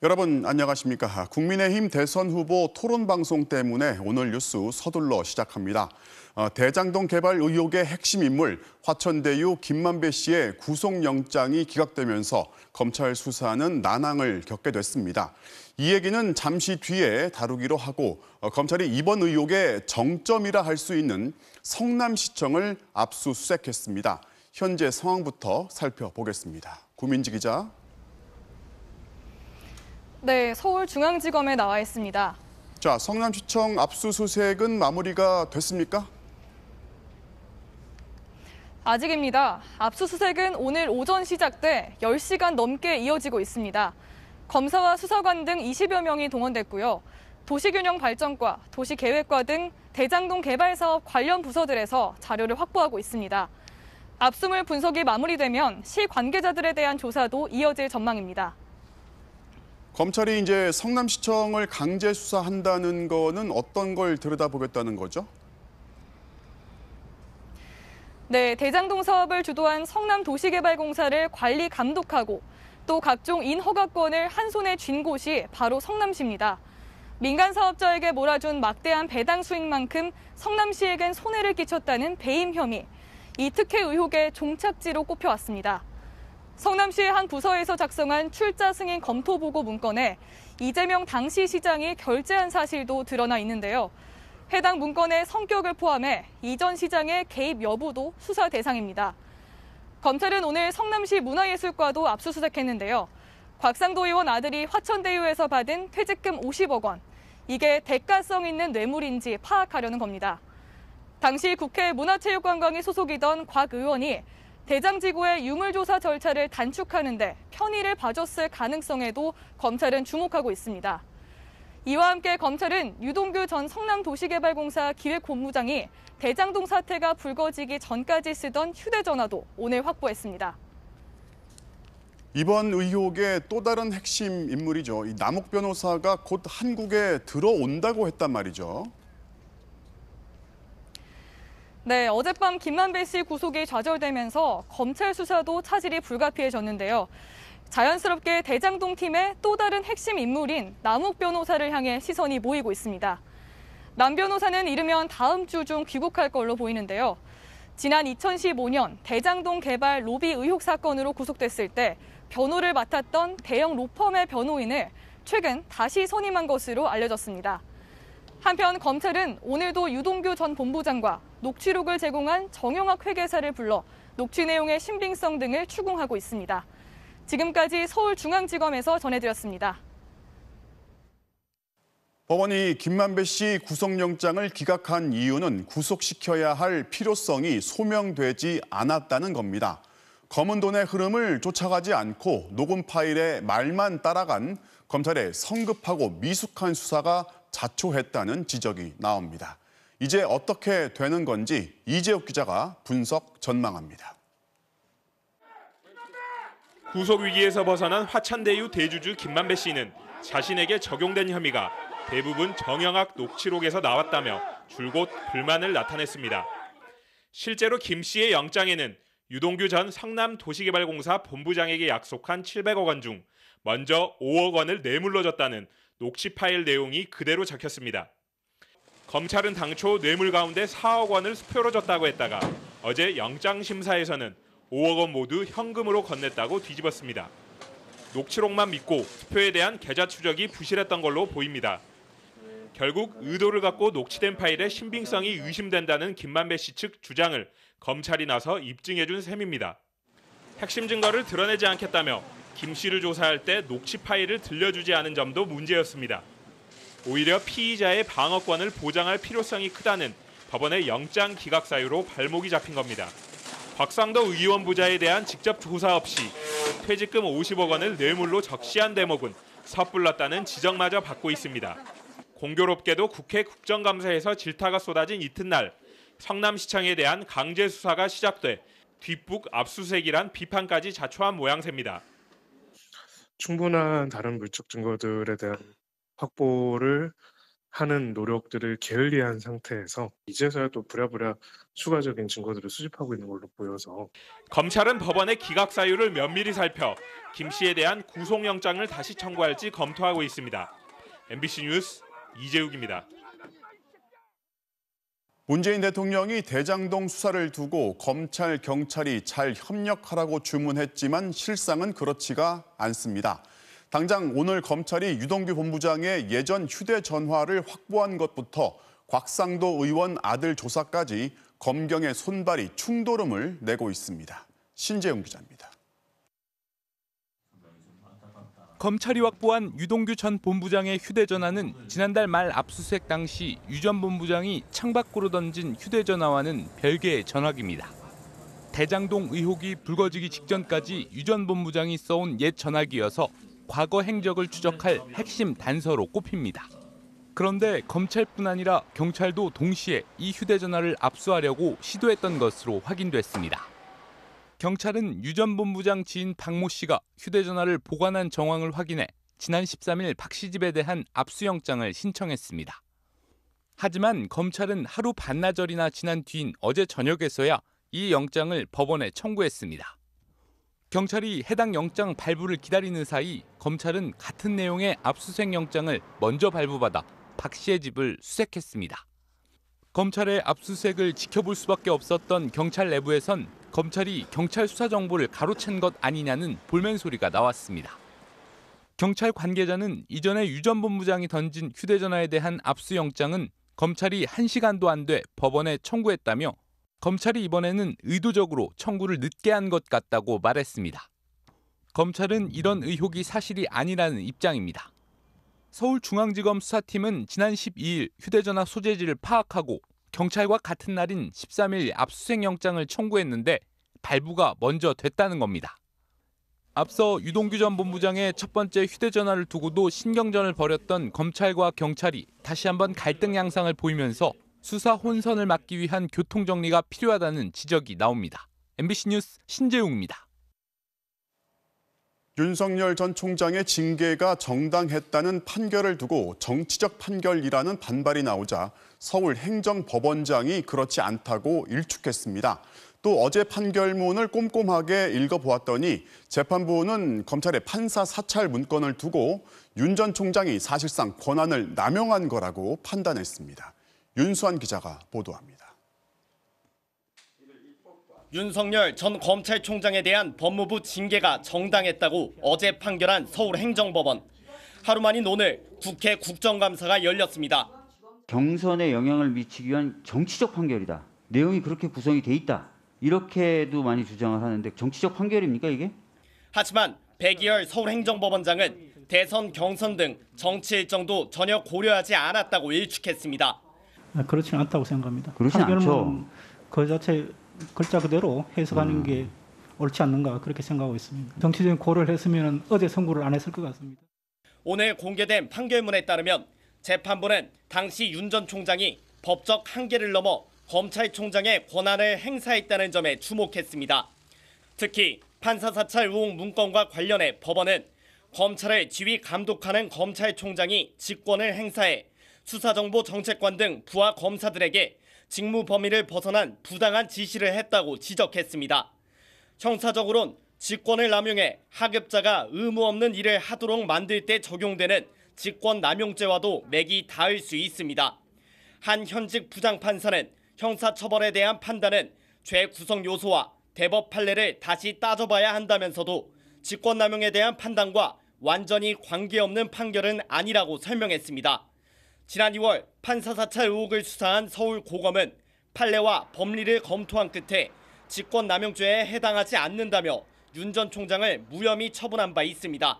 여러분 안녕하십니까? 국민의힘 대선 후보 토론 방송 때문에 오늘 뉴스 서둘러 시작합니다. 대장동 개발 의혹의 핵심 인물 화천대유 김만배 씨의 구속영장이 기각되면서 검찰 수사는 난항을 겪게 됐습니다. 이 얘기는 잠시 뒤에 다루기로 하고 검찰이 이번 의혹의 정점이라 할 수 있는 성남시청을 압수수색했습니다. 현재 상황부터 살펴보겠습니다. 구민지 기자. 네, 서울중앙지검에 나와 있습니다. 자, 성남시청 압수수색은 마무리가 됐습니까? 아직입니다. 압수수색은 오늘 오전 시작돼 10시간 넘게 이어지고 있습니다. 검사와 수사관 등 20여 명이 동원됐고요. 도시균형발전과 도시계획과 등 대장동 개발 사업 관련 부서들에서 자료를 확보하고 있습니다. 압수물 분석이 마무리되면 시 관계자들에 대한 조사도 이어질 전망입니다. 검찰이 이제 성남시청을 강제 수사한다는 거는 어떤 걸 들여다보겠다는 거죠? 네, 대장동 사업을 주도한 성남도시개발공사를 관리 감독하고 또 각종 인허가권을 한 손에 쥔 곳이 바로 성남시입니다. 민간 사업자에게 몰아준 막대한 배당 수익만큼 성남시에겐 손해를 끼쳤다는 배임 혐의, 이 특혜 의혹의 종착지로 꼽혀왔습니다. 성남시의 한 부서에서 작성한 출자 승인 검토 보고 문건에 이재명 당시 시장이 결재한 사실도 드러나 있는데요. 해당 문건의 성격을 포함해 이전 시장의 개입 여부도 수사 대상입니다. 검찰은 오늘 성남시 문화예술과도 압수수색했는데요. 곽상도 의원 아들이 화천대유에서 받은 퇴직금 50억 원, 이게 대가성 있는 뇌물인지 파악하려는 겁니다. 당시 국회 문화체육관광위 소속이던 곽 의원이 대장지구의 유물조사 절차를 단축하는데 편의를 봐줬을 가능성에도 검찰은 주목하고 있습니다. 이와 함께 검찰은 유동규 전 성남도시개발공사 기획본부장이 대장동 사태가 불거지기 전까지 쓰던 휴대전화도 오늘 확보했습니다. 이번 의혹의 또 다른 핵심 인물이죠. 이 남욱 변호사가 곧 한국에 들어온다고 했단 말이죠. 네, 어젯밤 김만배 씨 구속이 좌절되면서 검찰 수사도 차질이 불가피해졌는데요. 자연스럽게 대장동 팀의 또 다른 핵심 인물인 남욱 변호사를 향해 시선이 모이고 있습니다. 남 변호사는 이르면 다음 주 중 귀국할 걸로 보이는데요. 지난 2015년 대장동 개발 로비 의혹 사건으로 구속됐을 때 변호를 맡았던 대형 로펌의 변호인을 최근 다시 선임한 것으로 알려졌습니다. 한편 검찰은 오늘도 유동규 전 본부장과 녹취록을 제공한 정영학 회계사를 불러 녹취 내용의 신빙성 등을 추궁하고 있습니다. 지금까지 서울중앙지검에서 전해드렸습니다. 법원이 김만배 씨 구속영장을 기각한 이유는 구속시켜야 할 필요성이 소명되지 않았다는 겁니다. 검은 돈의 흐름을 쫓아가지 않고 녹음 파일의 말만 따라간 검찰의 성급하고 미숙한 수사가 자초했다는 지적이 나옵니다. 이제 어떻게 되는 건지 이재욱 기자가 분석 전망합니다. 구속 위기에서 벗어난 화천대유 대주주 김만배 씨는 자신에게 적용된 혐의가 대부분 정영학 녹취록에서 나왔다며 줄곧 불만을 나타냈습니다. 실제로 김 씨의 영장에는 유동규 전 성남도시개발공사 본부장에게 약속한 700억 원 중 먼저 5억 원을 뇌물로 줬다는 녹취 파일 내용이 그대로 적혔습니다. 검찰은 당초 뇌물 가운데 4억 원을 수표로 줬다고 했다가 어제 영장심사에서는 5억 원 모두 현금으로 건넸다고 뒤집었습니다. 녹취록만 믿고 수표에 대한 계좌 추적이 부실했던 걸로 보입니다. 결국 의도를 갖고 녹취된 파일의 신빙성이 의심된다는 김만배 씨 측 주장을 검찰이 나서 입증해준 셈입니다. 핵심 증거를 드러내지 않겠다며 김 씨를 조사할 때 녹취 파일을 들려주지 않은 점도 문제였습니다. 오히려 피의자의 방어권을 보장할 필요성이 크다는 법원의 영장 기각 사유로 발목이 잡힌 겁니다. 곽상도 의원 부자에 대한 직접 조사 없이 퇴직금 50억 원을 뇌물로 적시한 대목은 섣불렀다는 지적마저 받고 있습니다. 공교롭게도 국회 국정감사에서 질타가 쏟아진 이튿날 성남시청에 대한 강제 수사가 시작돼 뒷북 압수수색이란 비판까지 자초한 모양새입니다. 충분한 다른 물적 증거들에 대한 확보를 하는 노력들을 게을리한 상태에서 이제서야 또 부랴부랴 추가적인 증거들을 수집하고 있는 걸로 보여서 검찰은 법원의 기각 사유를 면밀히 살펴 김 씨에 대한 구속영장을 다시 청구할지 검토하고 있습니다. MBC 뉴스 이재욱입니다. 문재인 대통령이 대장동 수사를 두고 검찰, 경찰이 잘 협력하라고 주문했지만 실상은 그렇지가 않습니다. 당장 오늘 검찰이 유동규 본부장의 예전 휴대전화를 확보한 것부터 곽상도 의원 아들 조사까지 검경의 손발이 충돌음을 내고 있습니다. 신재웅 기자입니다. 검찰이 확보한 유동규 전 본부장의 휴대전화는 지난달 말 압수수색 당시 유 전 본부장이 창밖으로 던진 휴대전화와는 별개의 전화기입니다. 대장동 의혹이 불거지기 직전까지 유 전 본부장이 써온 옛 전화기여서 과거 행적을 추적할 핵심 단서로 꼽힙니다. 그런데 검찰뿐 아니라 경찰도 동시에 이 휴대전화를 압수하려고 시도했던 것으로 확인됐습니다. 경찰은 유 전 본부장 지인 박모 씨가 휴대전화를 보관한 정황을 확인해 지난 13일 박 씨 집에 대한 압수영장을 신청했습니다. 하지만 검찰은 하루 반나절이나 지난 뒤인 어제 저녁에서야 이 영장을 법원에 청구했습니다. 경찰이 해당 영장 발부를 기다리는 사이 검찰은 같은 내용의 압수수색 영장을 먼저 발부받아 박 씨의 집을 수색했습니다. 검찰의 압수수색을 지켜볼 수밖에 없었던 경찰 내부에선 검찰이 경찰 수사 정보를 가로챈 것 아니냐는 볼멘 소리가 나왔습니다. 경찰 관계자는 이전에 유 전 본부장이 던진 휴대전화에 대한 압수영장은 검찰이 1시간도 안 돼 법원에 청구했다며 검찰이 이번에는 의도적으로 청구를 늦게 한 것 같다고 말했습니다. 검찰은 이런 의혹이 사실이 아니라는 입장입니다. 서울중앙지검 수사팀은 지난 12일 휴대전화 소재지를 파악하고 경찰과 같은 날인 13일 압수수색 영장을 청구했는데 발부가 먼저 됐다는 겁니다. 앞서 유동규 전 본부장의 첫 번째 휴대전화를 두고도 신경전을 벌였던 검찰과 경찰이 다시 한번 갈등 양상을 보이면서 수사 혼선을 막기 위한 교통정리가 필요하다는 지적이 나옵니다. MBC 뉴스 신재웅입니다. 윤석열 전 총장의 징계가 정당했다는 판결을 두고 정치적 판결이라는 반발이 나오자 서울행정법원장이 그렇지 않다고 일축했습니다. 또 어제 판결문을 꼼꼼하게 읽어보았더니 재판부는 검찰의 판사 사찰 문건을 두고 윤 전 총장이 사실상 권한을 남용한 거라고 판단했습니다. 윤수환 기자가 보도합니다. 윤석열 전 검찰총장에 대한 법무부 징계가 정당했다고 어제 판결한 서울행정법원. 하루 만인 오늘 국회 국정감사가 열렸습니다. 경선에 영향을 미치기 위한 정치적 판결이다. 내용이 그렇게 구성이 돼 있다. 이렇게도 많이 주장을 하는데 정치적 판결입니까 이게? 하지만 백이열 서울행정법원장은 대선, 경선 등 정치 일정도 전혀 고려하지 않았다고 일축했습니다. 그렇지는 않다고 생각합니다. 그렇진 않죠. 그 자체 글자 그대로 해석하는 게 옳지 않는가 그렇게 생각하고 있습니다. 정치적인 고려를 했으면 어제 선고를 안 했을 것 같습니다. 오늘 공개된 판결문에 따르면 재판부는 당시 윤 전 총장이 법적 한계를 넘어 검찰총장의 권한을 행사했다는 점에 주목했습니다. 특히 판사 사찰 의혹 문건과 관련해 법원은 검찰을 지휘 감독하는 검찰총장이 직권을 행사해 수사정보정책관 등 부하 검사들에게 직무 범위를 벗어난 부당한 지시를 했다고 지적했습니다. 형사적으론 직권을 남용해 하급자가 의무 없는 일을 하도록 만들 때 적용되는 직권남용죄와도 맥이 닿을 수 있습니다. 한 현직 부장판사는 형사처벌에 대한 판단은 죄 구성 요소와 대법 판례를 다시 따져봐야 한다면서도 직권남용에 대한 판단과 완전히 관계없는 판결은 아니라고 설명했습니다. 지난 2월 판사 사찰 의혹을 수사한 서울고검은 판례와 법리를 검토한 끝에 직권남용죄에 해당하지 않는다며 윤 전 총장을 무혐의 처분한 바 있습니다.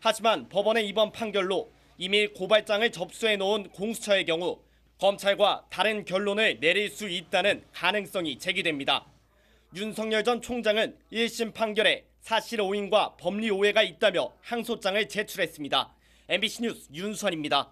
하지만 법원의 이번 판결로 이미 고발장을 접수해 놓은 공수처의 경우 검찰과 다른 결론을 내릴 수 있다는 가능성이 제기됩니다. 윤석열 전 총장은 1심 판결에 사실 오인과 법리 오해가 있다며 항소장을 제출했습니다. MBC 뉴스 윤수환입니다.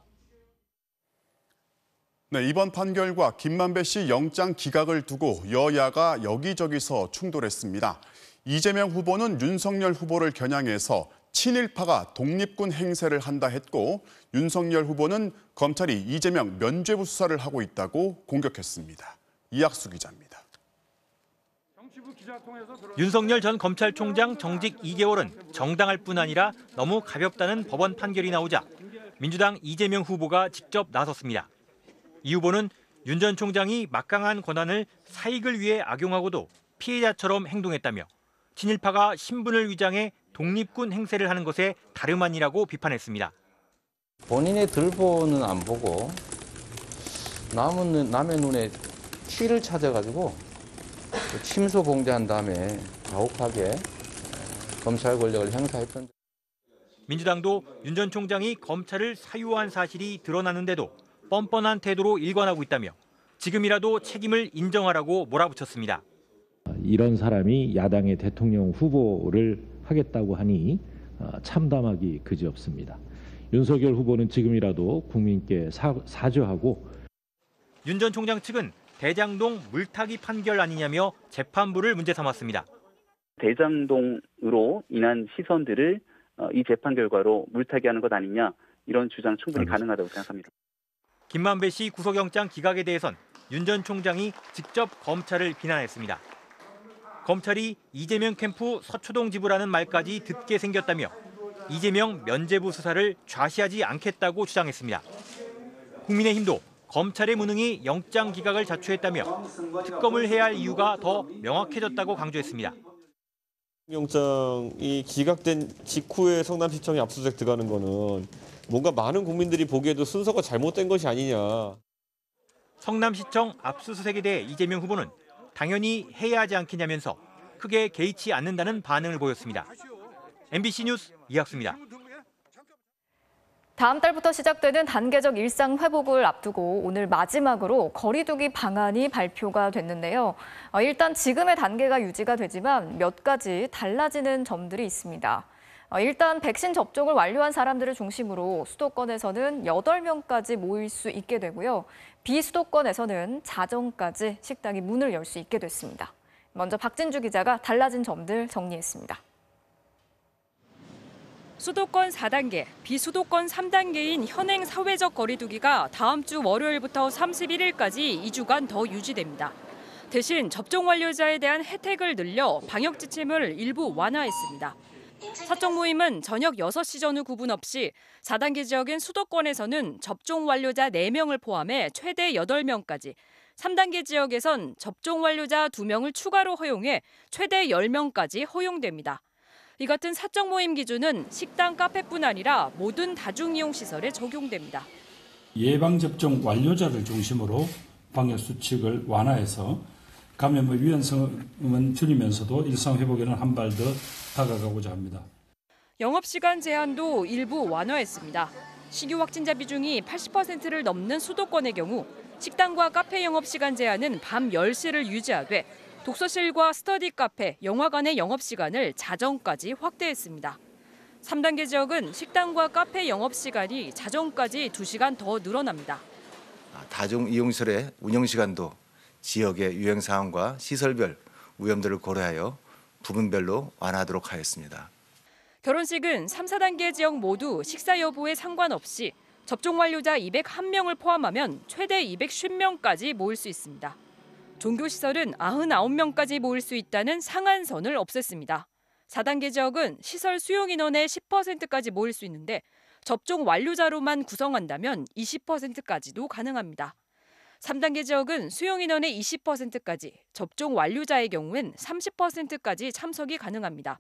네, 이번 판결과 김만배 씨 영장 기각을 두고 여야가 여기저기서 충돌했습니다. 이재명 후보는 윤석열 후보를 겨냥해서 친일파가 독립군 행세를 한다 했고 윤석열 후보는 검찰이 이재명 면죄부 수사를 하고 있다고 공격했습니다. 이학수 기자입니다. 윤석열 전 검찰총장 정직 2개월은 정당할 뿐 아니라 너무 가볍다는 법원 판결이 나오자 민주당 이재명 후보가 직접 나섰습니다. 이 후보는 윤 전 총장이 막강한 권한을 사익을 위해 악용하고도 피해자처럼 행동했다며 친일파가 신분을 위장해 독립군 행세를 하는 것에 다름 아니라고 비판했습니다. 본인의 들보는 안 보고 남의 눈에 티를 찾아가지고 침소봉대한 다음에 가혹하게 검찰 권력을 행사했던. 민주당도 윤 전 총장이 검찰을 사유한 사실이 드러나는데도 뻔뻔한 태도로 일관하고 있다며 지금이라도 책임을 인정하라고 몰아붙였습니다. 이런 사람이 야당의 대통령 후보를 하겠다고 하니 참담하기 그지없습니다. 윤석열 후보는 지금이라도 국민께 사죄하고. 윤 전 총장 측은 대장동 물타기 판결 아니냐며 재판부를 문제 삼았습니다. 대장동으로 인한 시선들을 이 재판 결과로 물타기하는 것 아니냐, 이런 주장은 충분히 가능하다고 생각합니다. 김만배 씨 구속영장 기각에 대해선 윤 전 총장이 직접 검찰을 비난했습니다. 검찰이 이재명 캠프 서초동 지부라는 말까지 듣게 생겼다며 이재명 면죄부 수사를 좌시하지 않겠다고 주장했습니다. 국민의힘도 검찰의 무능이 영장 기각을 자초했다며 특검을 해야 할 이유가 더 명확해졌다고 강조했습니다. 영장이 기각된 직후에 성남시청에 압수수색 들어가는 거는 뭔가 많은 국민들이 보기에도 순서가 잘못된 것이 아니냐. 성남시청 압수수색에 대해 이재명 후보는 당연히 해야 하지 않겠냐면서 크게 개의치 않는다는 반응을 보였습니다. MBC 뉴스 이학수입니다. 다음 달부터 시작되는 단계적 일상 회복을 앞두고 오늘 마지막으로 거리두기 방안이 발표가 됐는데요. 일단 지금의 단계가 유지가 되지만 몇 가지 달라지는 점들이 있습니다. 일단 백신 접종을 완료한 사람들을 중심으로 수도권에서는 8명까지 모일 수 있게 되고요. 비수도권에서는 자정까지 식당이 문을 열 수 있게 됐습니다. 먼저 박진주 기자가 달라진 점들 정리했습니다. 수도권 4단계, 비수도권 3단계인 현행 사회적 거리두기가 다음 주 월요일부터 31일까지 2주간 더 유지됩니다. 대신 접종 완료자에 대한 혜택을 늘려 방역 지침을 일부 완화했습니다. 사적 모임은 저녁 6시 전후 구분 없이 4단계 지역인 수도권에서는 접종 완료자 4명을 포함해 최대 8명까지, 3단계 지역에선 접종 완료자 2명을 추가로 허용해 최대 10명까지 허용됩니다. 이 같은 사적 모임 기준은 식당, 카페뿐 아니라 모든 다중이용시설에 적용됩니다. 예방접종 완료자를 중심으로 방역수칙을 완화해서 감염의 위험성은 줄이면서도 일상회복에는 한 발 더 다가가고자 합니다. 영업시간 제한도 일부 완화했습니다. 신규 확진자 비중이 80%를 넘는 수도권의 경우 식당과 카페 영업시간 제한은 밤 10시를 유지하되 독서실과 스터디 카페, 영화관의 영업시간을 자정까지 확대했습니다. 3단계 지역은 식당과 카페 영업시간이 자정까지 2시간 더 늘어납니다. 다중이용시설의 운영시간도 지역의 유행 상황과 시설별 위험들을 고려하여 부분별로 완화하도록 하였습니다. 결혼식은 3, 4단계 지역 모두 식사 여부에 상관없이 접종 완료자 201명을 포함하면 최대 250명까지 모일 수 있습니다. 종교시설은 99명까지 모일 수 있다는 상한선을 없앴습니다. 4단계 지역은 시설 수용 인원의 10%까지 모일 수 있는데 접종 완료자로만 구성한다면 20%까지도 가능합니다. 3단계 지역은 수용 인원의 20%까지, 접종 완료자의 경우엔 30%까지 참석이 가능합니다.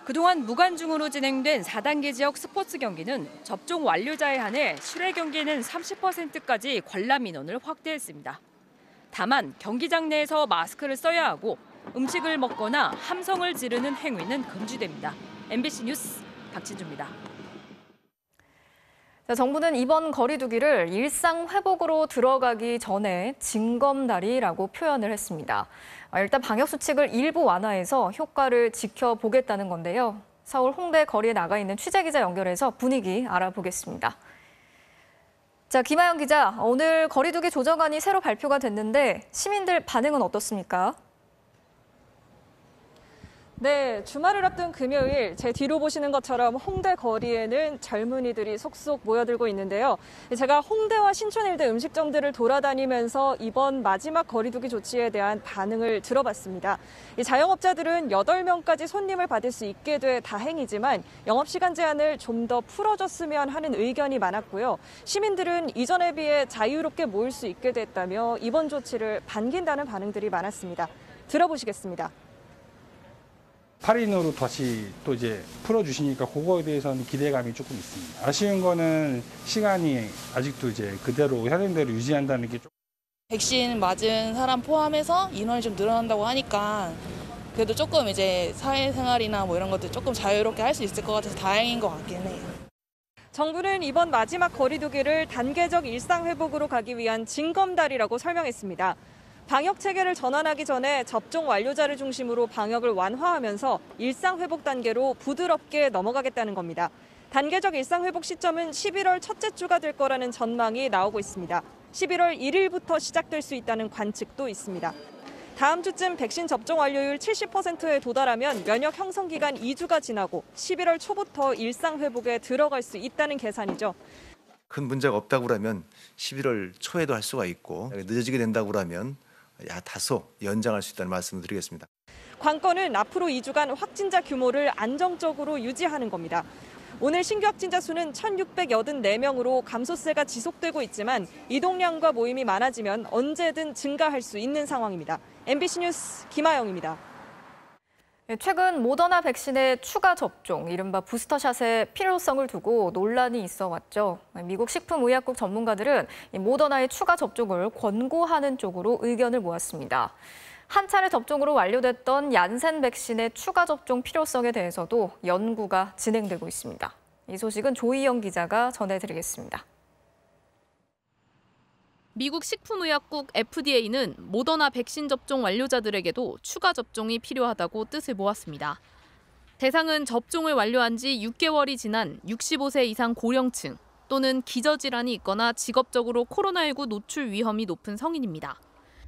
그동안 무관중으로 진행된 4단계 지역 스포츠 경기는 접종 완료자에 한해 실외 경기는 30%까지 관람 인원을 확대했습니다. 다만 경기장 내에서 마스크를 써야 하고 음식을 먹거나 함성을 지르는 행위는 금지됩니다. MBC 뉴스 박진주입니다. 정부는 이번 거리두기를 일상 회복으로 들어가기 전에 징검다리라고 표현을 했습니다. 일단 방역 수칙을 일부 완화해서 효과를 지켜보겠다는 건데요. 서울 홍대 거리에 나가 있는 취재기자 연결해서 분위기 알아보겠습니다. 자, 김하영 기자, 오늘 거리두기 조정안이 새로 발표가 됐는데 시민들 반응은 어떻습니까? 네, 주말을 앞둔 금요일 제 뒤로 보시는 것처럼 홍대 거리에는 젊은이들이 속속 모여들고 있는데요. 제가 홍대와 신촌 일대 음식점들을 돌아다니면서 이번 마지막 거리두기 조치에 대한 반응을 들어봤습니다. 이 자영업자들은 8명까지 손님을 받을 수 있게 돼 다행이지만 영업시간 제한을 좀 더 풀어줬으면 하는 의견이 많았고요. 시민들은 이전에 비해 자유롭게 모일 수 있게 됐다며 이번 조치를 반긴다는 반응들이 많았습니다. 들어보시겠습니다. 8인으로 다시 또 이제 풀어주시니까 그거에 대해서는 기대감이 조금 있습니다. 아쉬운 거는 시간이 아직도 이제 그대로 해야 대로 유지한다는 게 조금. 백신 맞은 사람 포함해서 인원이 좀 늘어난다고 하니까 그래도 조금 이제 사회생활이나 뭐 이런 것들 조금 자유롭게 할 수 있을 것 같아서 다행인 것 같긴 해요. 정부는 이번 마지막 거리두기를 단계적 일상회복으로 가기 위한 징검다리라고 설명했습니다. 방역 체계를 전환하기 전에 접종 완료자를 중심으로 방역을 완화하면서 일상회복 단계로 부드럽게 넘어가겠다는 겁니다. 단계적 일상회복 시점은 11월 첫째 주가 될 거라는 전망이 나오고 있습니다. 11월 1일부터 시작될 수 있다는 관측도 있습니다. 다음 주쯤 백신 접종 완료율 70%에 도달하면 면역 형성 기간 2주가 지나고 11월 초부터 일상회복에 들어갈 수 있다는 계산이죠. 큰 문제가 없다고 그러면 11월 초에도 할 수가 있고 늦어지게 된다고 그러면 다소 연장할 수 있다는 말씀을 드리겠습니다. 관건은 앞으로 2주간 확진자 규모를 안정적으로 유지하는 겁니다. 오늘 신규 확진자 수는 1,684명으로 감소세가 지속되고 있지만 이동량과 모임이 많아지면 언제든 증가할 수 있는 상황입니다. MBC 뉴스 김아영입니다. 최근 모더나 백신의 추가 접종, 이른바 부스터샷의 필요성을 두고 논란이 있어 왔죠. 미국 식품의약국 전문가들은 모더나의 추가 접종을 권고하는 쪽으로 의견을 모았습니다. 한 차례 접종으로 완료됐던 얀센 백신의 추가 접종 필요성에 대해서도 연구가 진행되고 있습니다. 이 소식은 조희영 기자가 전해드리겠습니다. 미국 식품의약국 FDA는 모더나 백신 접종 완료자들에게도 추가 접종이 필요하다고 뜻을 모았습니다. 대상은 접종을 완료한 지 6개월이 지난 65세 이상 고령층 또는 기저질환이 있거나 직업적으로 코로나19 노출 위험이 높은 성인입니다.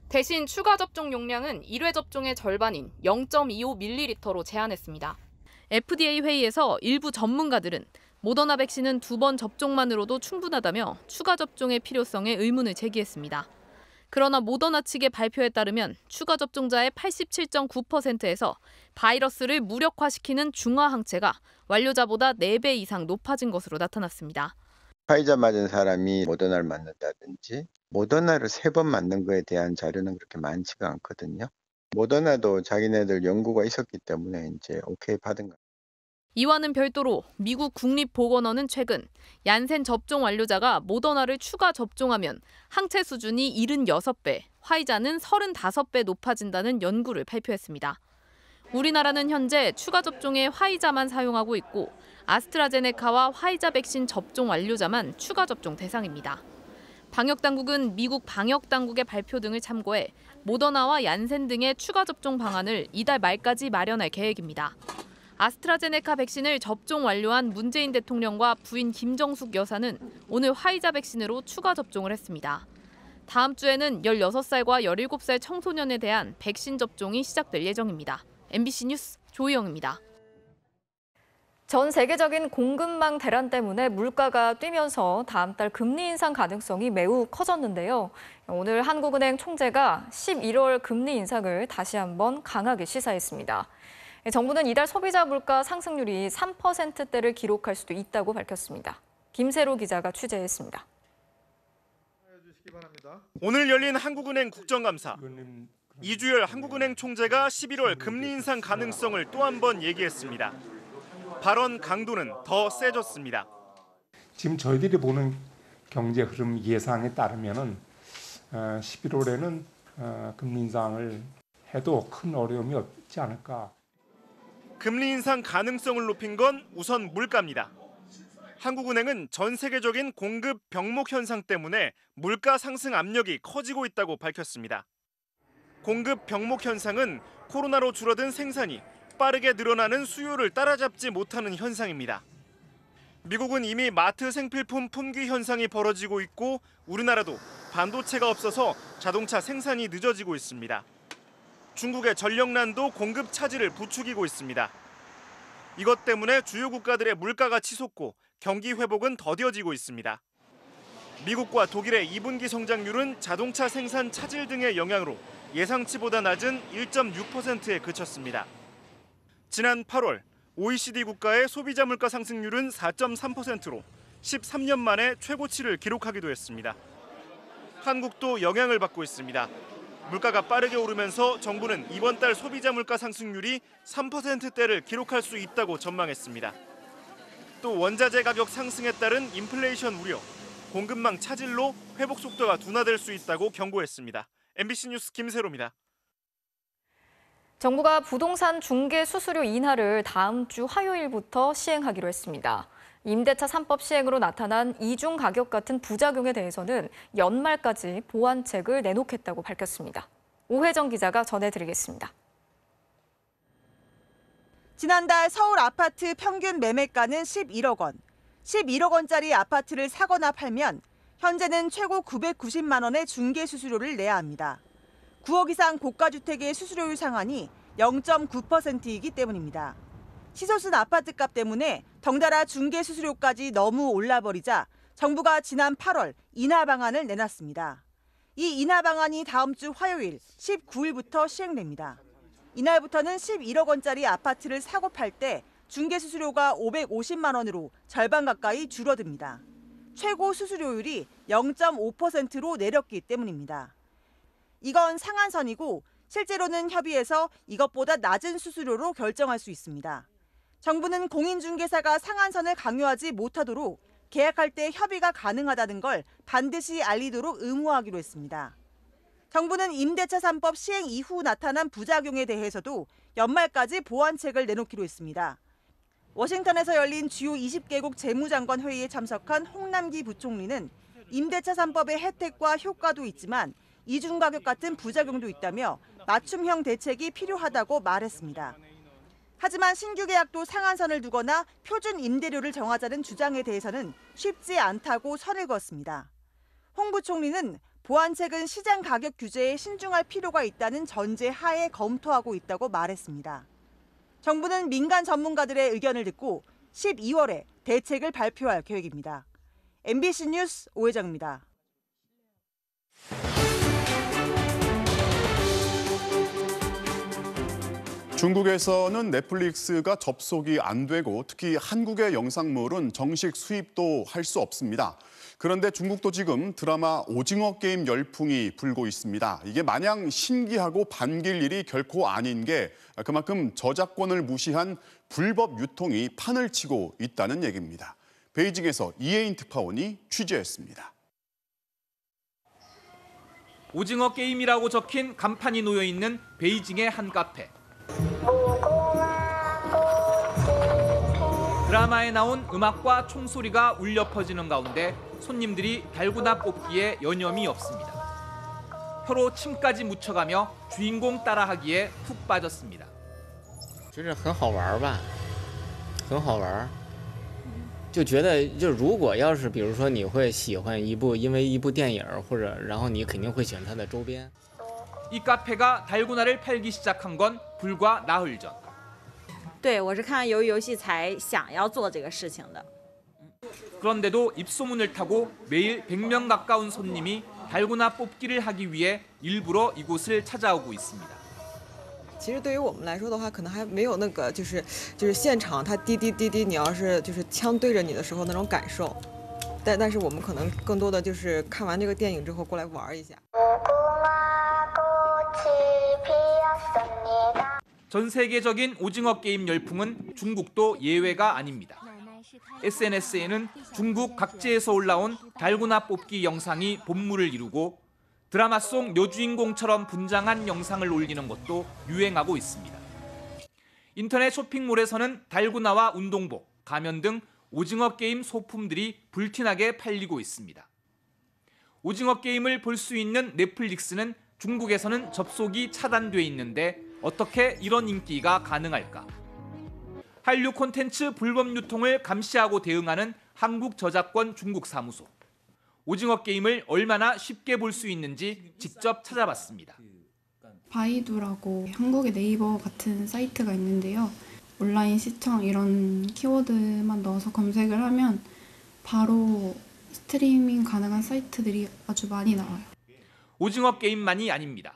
대신 추가 접종 용량은 1회 접종의 절반인 0.25ml로 제한했습니다. FDA 회의에서 일부 전문가들은 모더나 백신은 2번 접종만으로도 충분하다며 추가 접종의 필요성에 의문을 제기했습니다. 그러나 모더나 측의 발표에 따르면 추가 접종자의 87.9%에서 바이러스를 무력화시키는 중화 항체가 완료자보다 4배 이상 높아진 것으로 나타났습니다. 화이자 맞은 사람이 모더나를 맞는다든지 모더나를 3번 맞는 거에 대한 자료는 그렇게 많지가 않거든요. 모더나도 자기네들 연구가 있었기 때문에 이제 오케이 받은 거예요. 이와는 별도로 미국 국립보건원은 최근 얀센 접종 완료자가 모더나를 추가 접종하면 항체 수준이 76배, 화이자는 35배 높아진다는 연구를 발표했습니다. 우리나라는 현재 추가 접종에 화이자만 사용하고 있고 아스트라제네카와 화이자 백신 접종 완료자만 추가 접종 대상입니다. 방역당국은 미국 방역당국의 발표 등을 참고해 모더나와 얀센 등의 추가 접종 방안을 이달 말까지 마련할 계획입니다. 아스트라제네카 백신을 접종 완료한 문재인 대통령과 부인 김정숙 여사는 오늘 화이자 백신으로 추가 접종을 했습니다. 다음 주에는 16살과 17살 청소년에 대한 백신 접종이 시작될 예정입니다. MBC 뉴스 조희영입니다. 전 세계적인 공급망 대란 때문에 물가가 뛰면서 다음 달 금리 인상 가능성이 매우 커졌는데요. 오늘 한국은행 총재가 11월 금리 인상을 다시 한번 강하게 시사했습니다. 정부는 이달 소비자 물가 상승률이 3%대를 기록할 수도 있다고 밝혔습니다. 김세로 기자가 취재했습니다. 오늘 열린 한국은행 국정감사. 이주열 한국은행 총재가 11월 금리 인상 가능성을 또 한 번 얘기했습니다. 발언 강도는 더 세졌습니다. 지금 저희들이 보는 경제 흐름 예상에 따르면은 11월에는 금리 인상을 해도 큰 어려움이 없지 않을까. 금리 인상 가능성을 높인 건 우선 물가입니다. 한국은행은 전 세계적인 공급 병목 현상 때문에 물가 상승 압력이 커지고 있다고 밝혔습니다. 공급 병목 현상은 코로나로 줄어든 생산이 빠르게 늘어나는 수요를 따라잡지 못하는 현상입니다. 미국은 이미 마트 생필품 품귀 현상이 벌어지고 있고 우리나라도 반도체가 없어서 자동차 생산이 늦어지고 있습니다. 중국의 전력난도 공급 차질을 부추기고 있습니다. 이것 때문에 주요 국가들의 물가가 치솟고 경기 회복은 더뎌지고 있습니다. 미국과 독일의 2분기 성장률은 자동차 생산 차질 등의 영향으로 예상치보다 낮은 1.6%에 그쳤습니다. 지난 8월 OECD 국가의 소비자 물가 상승률은 4.3%로 13년 만에 최고치를 기록하기도 했습니다. 한국도 영향을 받고 있습니다. 물가가 빠르게 오르면서 정부는 이번 달 소비자 물가 상승률이 3%대를 기록할 수 있다고 전망했습니다. 또 원자재 가격 상승에 따른 인플레이션 우려, 공급망 차질로 회복 속도가 둔화될 수 있다고 경고했습니다. MBC 뉴스 김세로입니다. 정부가 부동산 중개 수수료 인하를 다음 주 화요일부터 시행하기로 했습니다. 임대차 3법 시행으로 나타난 이중 가격 같은 부작용에 대해서는 연말까지 보완책을 내놓겠다고 밝혔습니다. 오혜정 기자가 전해드리겠습니다. 지난달 서울 아파트 평균 매매가는 11억 원. 11억 원짜리 아파트를 사거나 팔면 현재는 최고 990만 원의 중개 수수료를 내야 합니다. 9억 이상 고가주택의 수수료율 상한이 0.9%이기 때문입니다. 치솟은 아파트값 때문에 덩달아 중개 수수료까지 너무 올라버리자 정부가 지난 8월 인하 방안을 내놨습니다. 이 인하 방안이 다음 주 화요일 19일부터 시행됩니다. 이날부터는 11억 원짜리 아파트를 사고 팔 때 중개 수수료가 550만 원으로 절반 가까이 줄어듭니다. 최고 수수료율이 0.5%로 내렸기 때문입니다. 이건 상한선이고 실제로는 협의해서 이것보다 낮은 수수료로 결정할 수 있습니다. 정부는 공인중개사가 상한선을 강요하지 못하도록 계약할 때 협의가 가능하다는 걸 반드시 알리도록 의무화하기로 했습니다. 정부는 임대차 3법 시행 이후 나타난 부작용에 대해서도 연말까지 보완책을 내놓기로 했습니다. 워싱턴에서 열린 주요 20개국 재무장관 회의에 참석한 홍남기 부총리는 임대차 3법의 혜택과 효과도 있지만 이중가격 같은 부작용도 있다며 맞춤형 대책이 필요하다고 말했습니다. 하지만 신규 계약도 상한선을 두거나 표준 임대료를 정하자는 주장에 대해서는 쉽지 않다고 선을 그었습니다. 홍 부총리는 보완책은 시장 가격 규제에 신중할 필요가 있다는 전제 하에 검토하고 있다고 말했습니다. 정부는 민간 전문가들의 의견을 듣고 12월에 대책을 발표할 계획입니다. MBC 뉴스 오혜정입니다. 중국에서는 넷플릭스가 접속이 안 되고 특히 한국의 영상물은 정식 수입도 할 수 없습니다. 그런데 중국도 지금 드라마 오징어 게임 열풍이 불고 있습니다. 이게 마냥 신기하고 반길 일이 결코 아닌 게 그만큼 저작권을 무시한 불법 유통이 판을 치고 있다는 얘기입니다. 베이징에서 이혜인 특파원이 취재했습니다. 오징어 게임이라고 적힌 간판이 놓여 있는 베이징의 한 카페. 드라마에 나온 음악과 총소리가 울려 퍼지는 가운데 손님들이 달고나 뽑기에 여념이 없습니다. 혀로 침까지 묻혀가며 주인공 따라하기에 푹 빠졌습니다. 觉得很好玩吧，很好玩，就觉得就如果要是比如说你会喜欢因为一部电影或者然后你肯定会喜欢它的周边。 이 카페가 달고나를 팔기 시작한 건 불과 나흘 전. 对，我是看鱿鱼游戏才想要做这个事情的。 그런데도 입소문을 타고 매일 100명 가까운 손님이 달고나 뽑기를 하기 위해 일부러 이곳을 찾아오고 있습니다. 其实对于我们来说的话，可能还没有那个就是现场它滴滴滴滴，你要是就是枪对着你的时候那种感受。但是我们可能更多的就是看完这个电影之后过来玩一下。 전 세계적인 오징어 게임 열풍은 중국도 예외가 아닙니다. SNS에는 중국 각지에서 올라온 달고나 뽑기 영상이 본물을 이루고 드라마 속 여주인공처럼 분장한 영상을 올리는 것도 유행하고 있습니다. 인터넷 쇼핑몰에서는 달고나와 운동복, 가면 등 오징어 게임 소품들이 불티나게 팔리고 있습니다. 오징어 게임을 볼 수 있는 넷플릭스는 중국에서는 접속이 차단돼 있는데 어떻게 이런 인기가 가능할까? 한류 콘텐츠 불법 유통을 감시하고 대응하는 한국저작권 중국사무소. 오징어 게임을 얼마나 쉽게 볼 수 있는지 직접 찾아봤습니다. 바이두라고 한국의 네이버 같은 사이트가 있는데요. 온라인 시청 이런 키워드만 넣어서 검색을 하면 바로 스트리밍 가능한 사이트들이 아주 많이 나와요. 오징어 게임만이 아닙니다.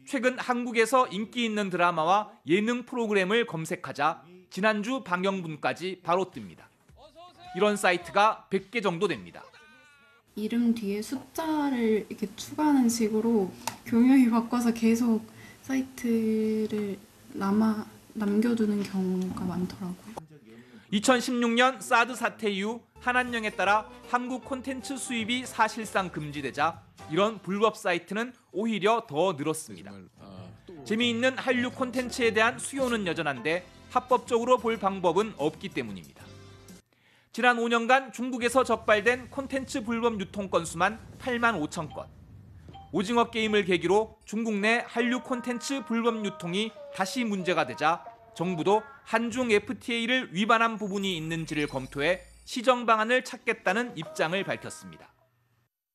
최근 한국에서 인기 있는 드라마와 예능 프로그램을 검색하자 지난주 방영분까지 바로 뜹니다. 이런 사이트가 100개 정도 됩니다. 이름 뒤에 숫자를 이렇게 추가하는 식으로 교묘히 바꿔서 계속 사이트를 남겨두는 경우가 많더라고요. 2016년 사드 사태 이후 한한령에 따라 한국 콘텐츠 수입이 사실상 금지되자 이런 불법 사이트는 오히려 더 늘었습니다. 재미있는 한류 콘텐츠에 대한 수요는 여전한데 합법적으로 볼 방법은 없기 때문입니다. 지난 5년간 중국에서 적발된 콘텐츠 불법 유통 건수만 8만 5천 건. 오징어 게임을 계기로 중국 내 한류 콘텐츠 불법 유통이 다시 문제가 되자 정부도 한중 FTA를 위반한 부분이 있는지를 검토해 시정 방안을 찾겠다는 입장을 밝혔습니다.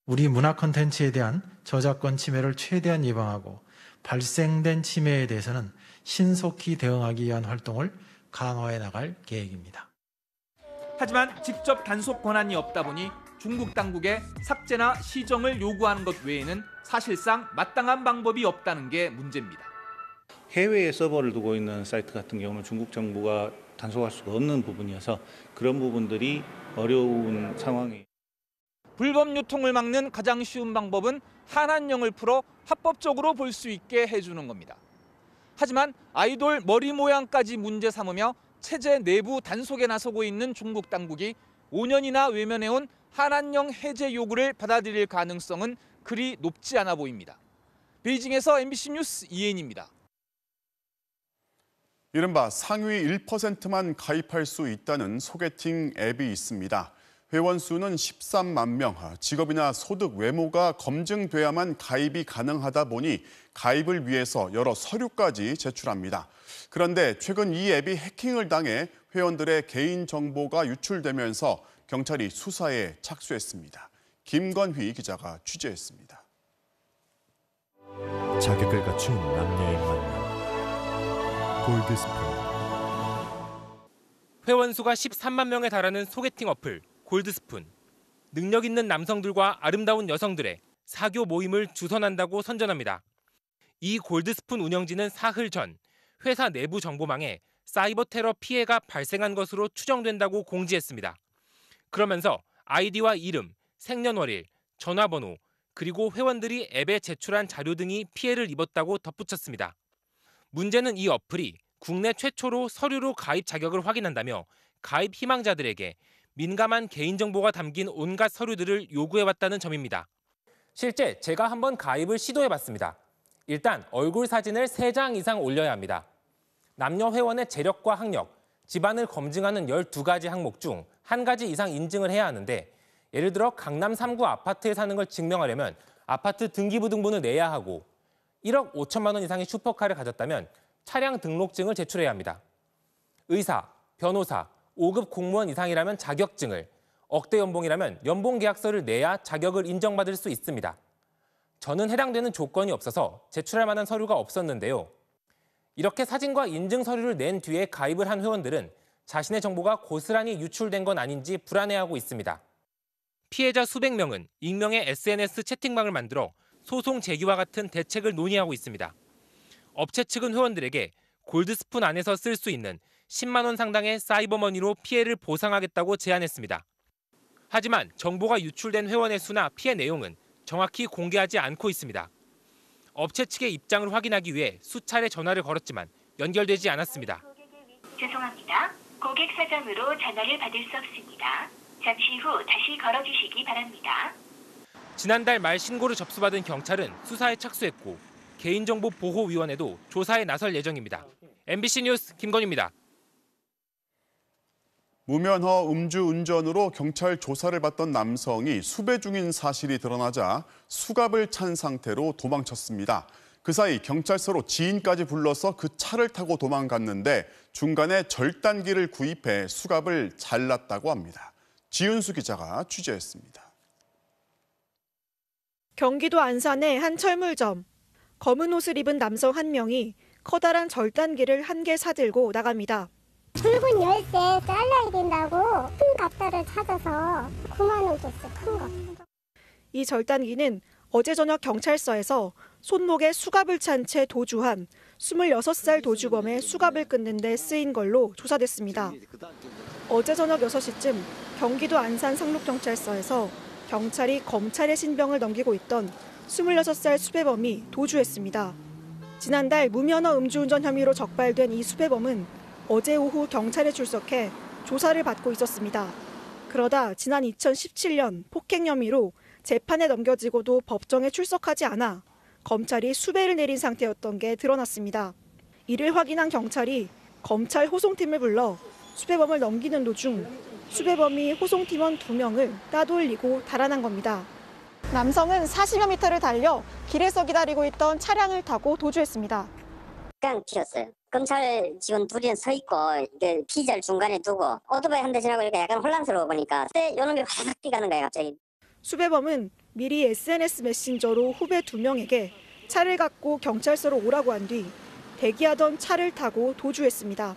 우리 문화 콘텐츠에 대한 저작권 침해를 최대한 예방하고 발생된 침해에 대해서는 신속히 대응하기 위한 활동을 강화해 나갈 계획입니다. 하지만 직접 단속 권한이 없다 보니 중국 당국에 삭제나 시정을 요구하는 것 외에는 사실상 마땅한 방법이 없다는 게 문제입니다. 해외에 서버를 두고 있는 사이트 같은 경우는 중국 정부가 단속할 수가 없는 부분이어서 그런 부분들이 어려운 상황이. 불법 유통을 막는 가장 쉬운 방법은 한한령을 풀어 합법적으로 볼 수 있게 해주는 겁니다. 하지만 아이돌 머리 모양까지 문제 삼으며 체제 내부 단속에 나서고 있는 중국 당국이 5년이나 외면해온 한한령 해제 요구를 받아들일 가능성은 그리 높지 않아 보입니다. 베이징에서 MBC 뉴스 이혜인입니다. 이른바 상위 1%만 가입할 수 있다는 소개팅 앱이 있습니다. 회원 수는 13만 명, 직업이나 소득, 외모가 검증돼야만 가입이 가능하다 보니 가입을 위해서 여러 서류까지 제출합니다. 그런데 최근 이 앱이 해킹을 당해 회원들의 개인정보가 유출되면서 경찰이 수사에 착수했습니다. 김건휘 기자가 취재했습니다. 자격을 갖춘 남녀의 만남. 골드스푼. 회원 수가 13만 명에 달하는 소개팅 어플 골드스푼. 능력 있는 남성들과 아름다운 여성들의 사교 모임을 주선한다고 선전합니다. 이 골드스푼 운영진은 사흘 전 회사 내부 정보망에 사이버 테러 피해가 발생한 것으로 추정된다고 공지했습니다. 그러면서 아이디와 이름, 생년월일, 전화번호, 그리고 회원들이 앱에 제출한 자료 등이 피해를 입었다고 덧붙였습니다. 문제는 이 어플이 국내 최초로 서류로 가입 자격을 확인한다며 가입 희망자들에게 민감한 개인정보가 담긴 온갖 서류들을 요구해왔다는 점입니다. 실제 제가 한번 가입을 시도해봤습니다. 일단 얼굴 사진을 3장 이상 올려야 합니다. 남녀 회원의 재력과 학력, 집안을 검증하는 12가지 항목 중 1가지 이상 인증을 해야 하는데 예를 들어 강남 3구 아파트에 사는 걸 증명하려면 아파트 등기부등본을 내야 하고 1억 5천만 원 이상의 슈퍼카를 가졌다면 차량 등록증을 제출해야 합니다. 의사, 변호사, 5급 공무원 이상이라면 자격증을, 억대 연봉이라면 연봉 계약서를 내야 자격을 인정받을 수 있습니다. 저는 해당되는 조건이 없어서 제출할 만한 서류가 없었는데요. 이렇게 사진과 인증 서류를 낸 뒤에 가입을 한 회원들은 자신의 정보가 고스란히 유출된 건 아닌지 불안해하고 있습니다. 피해자 수백 명은 익명의 SNS 채팅방을 만들어 소송 제기와 같은 대책을 논의하고 있습니다. 업체 측은 회원들에게 골드스푼 안에서 쓸 수 있는 10만 원 상당의 사이버머니로 피해를 보상하겠다고 제안했습니다. 하지만 정보가 유출된 회원의 수나 피해 내용은 정확히 공개하지 않고 있습니다. 업체 측의 입장을 확인하기 위해 수차례 전화를 걸었지만 연결되지 않았습니다. 죄송합니다. 고객 사정으로 전화를 받을 수 없습니다. 잠시 후 다시 걸어주시기 바랍니다. 지난달 말 신고를 접수받은 경찰은 수사에 착수했고 개인정보보호위원회도 조사에 나설 예정입니다. MBC 뉴스 김건희입니다. 무면허 음주운전으로 경찰 조사를 받던 남성이 수배 중인 사실이 드러나자 수갑을 찬 상태로 도망쳤습니다. 그 사이 경찰서로 지인까지 불러서 그 차를 타고 도망갔는데 중간에 절단기를 구입해 수갑을 잘랐다고 합니다. 지은수 기자가 취재했습니다. 경기도 안산의 한 철물점. 검은 옷을 입은 남성 한 명이 커다란 절단기를 한 개 사들고 나갑니다. 붉은 열쇠 잘라야 된다고 큰 갑자를 찾아서 9만 원 줬어, 큰 거. 이 절단기는 어제 저녁 경찰서에서 손목에 수갑을 찬 채 도주한 26살 도주범의 수갑을 끊는 데 쓰인 걸로 조사됐습니다. 어제 저녁 6시쯤 경기도 안산 상록경찰서에서 경찰이 검찰의 신병을 넘기고 있던 26살 수배범이 도주했습니다. 지난달 무면허 음주운전 혐의로 적발된 이 수배범은 어제 오후 경찰에 출석해 조사를 받고 있었습니다. 그러다 지난 2017년 폭행 혐의로 재판에 넘겨지고도 법정에 출석하지 않아 검찰이 수배를 내린 상태였던 게 드러났습니다. 이를 확인한 경찰이 검찰 호송팀을 불러 수배범을 넘기는 도중 수배범이 호송팀원 2명을 따돌리고 달아난 겁니다. 남성은 40여 미터를 달려 길에서 기다리고 있던 차량을 타고 도주했습니다. 그냥 튀었어요. 검찰 직원 둘이 서 있고 피의자를 중간에 두고 오토바이 한 대 지나고 이렇게 약간 혼란스러워 보니까 그때 요놈이 확 뛰가는 거예요, 갑자기. 수배범은 미리 SNS 메신저로 후배 2명에게 차를 갖고 경찰서로 오라고 한 뒤 대기하던 차를 타고 도주했습니다.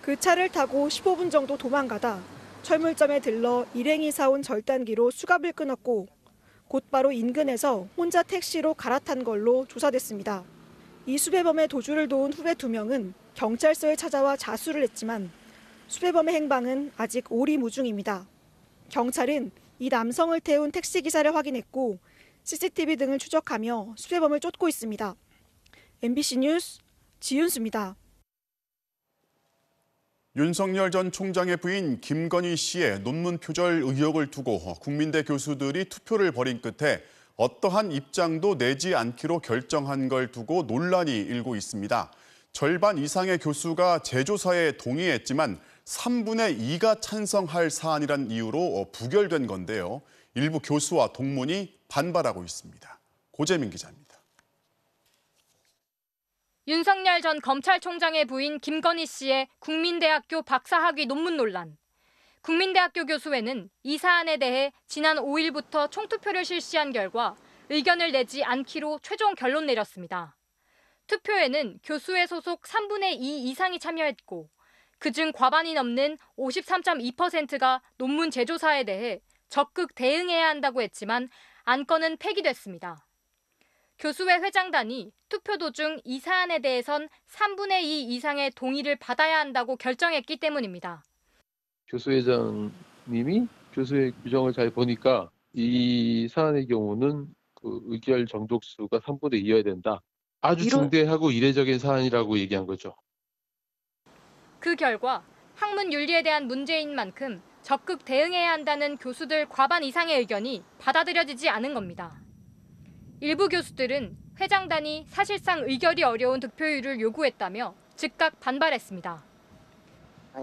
그 차를 타고 15분 정도 도망가다 철물점에 들러 일행이 사온 절단기로 수갑을 끊었고 곧바로 인근에서 혼자 택시로 갈아탄 걸로 조사됐습니다. 이 수배범의 도주를 도운 후배 2명은 경찰서에 찾아와 자수를 했지만 수배범의 행방은 아직 오리무중입니다. 경찰은 이 남성을 태운 택시기사를 확인했고 CCTV 등을 추적하며 수배범을 쫓고 있습니다. MBC 뉴스 지윤수입니다. 윤석열 전 총장의 부인 김건희 씨의 논문 표절 의혹을 두고 국민대 교수들이 투표를 벌인 끝에 어떠한 입장도 내지 않기로 결정한 걸 두고 논란이 일고 있습니다. 절반 이상의 교수가 재조사에 동의했지만 3분의 2가 찬성할 사안이란 이유로 부결된 건데요. 일부 교수와 동문이 반발하고 있습니다. 고재민 기자입니다. 윤석열 전 검찰총장의 부인 김건희 씨의 국민대학교 박사학위 논문 논란. 국민대학교 교수회는 이 사안에 대해 지난 5일부터 총투표를 실시한 결과 의견을 내지 않기로 최종 결론 내렸습니다. 투표에는 교수회 소속 3분의 2 이상이 참여했고 그중 과반이 넘는 53.2%가 논문 재조사에 대해 적극 대응해야 한다고 했지만 안건은 폐기됐습니다. 교수회 회장단이 투표 도중 이 사안에 대해선 3분의 2 이상의 동의를 받아야 한다고 결정했기 때문입니다. 교수회장님이 교수회 규정을 잘 보니까 이 사안의 경우는 그 의결 정족수가 3분의 2여야 된다. 아주 중대하고 이례적인 사안이라고 얘기한 거죠. 그 결과 학문 윤리에 대한 문제인 만큼 적극 대응해야 한다는 교수들 과반 이상의 의견이 받아들여지지 않은 겁니다. 일부 교수들은 회장단이 사실상 의결이 어려운 득표율을 요구했다며 즉각 반발했습니다.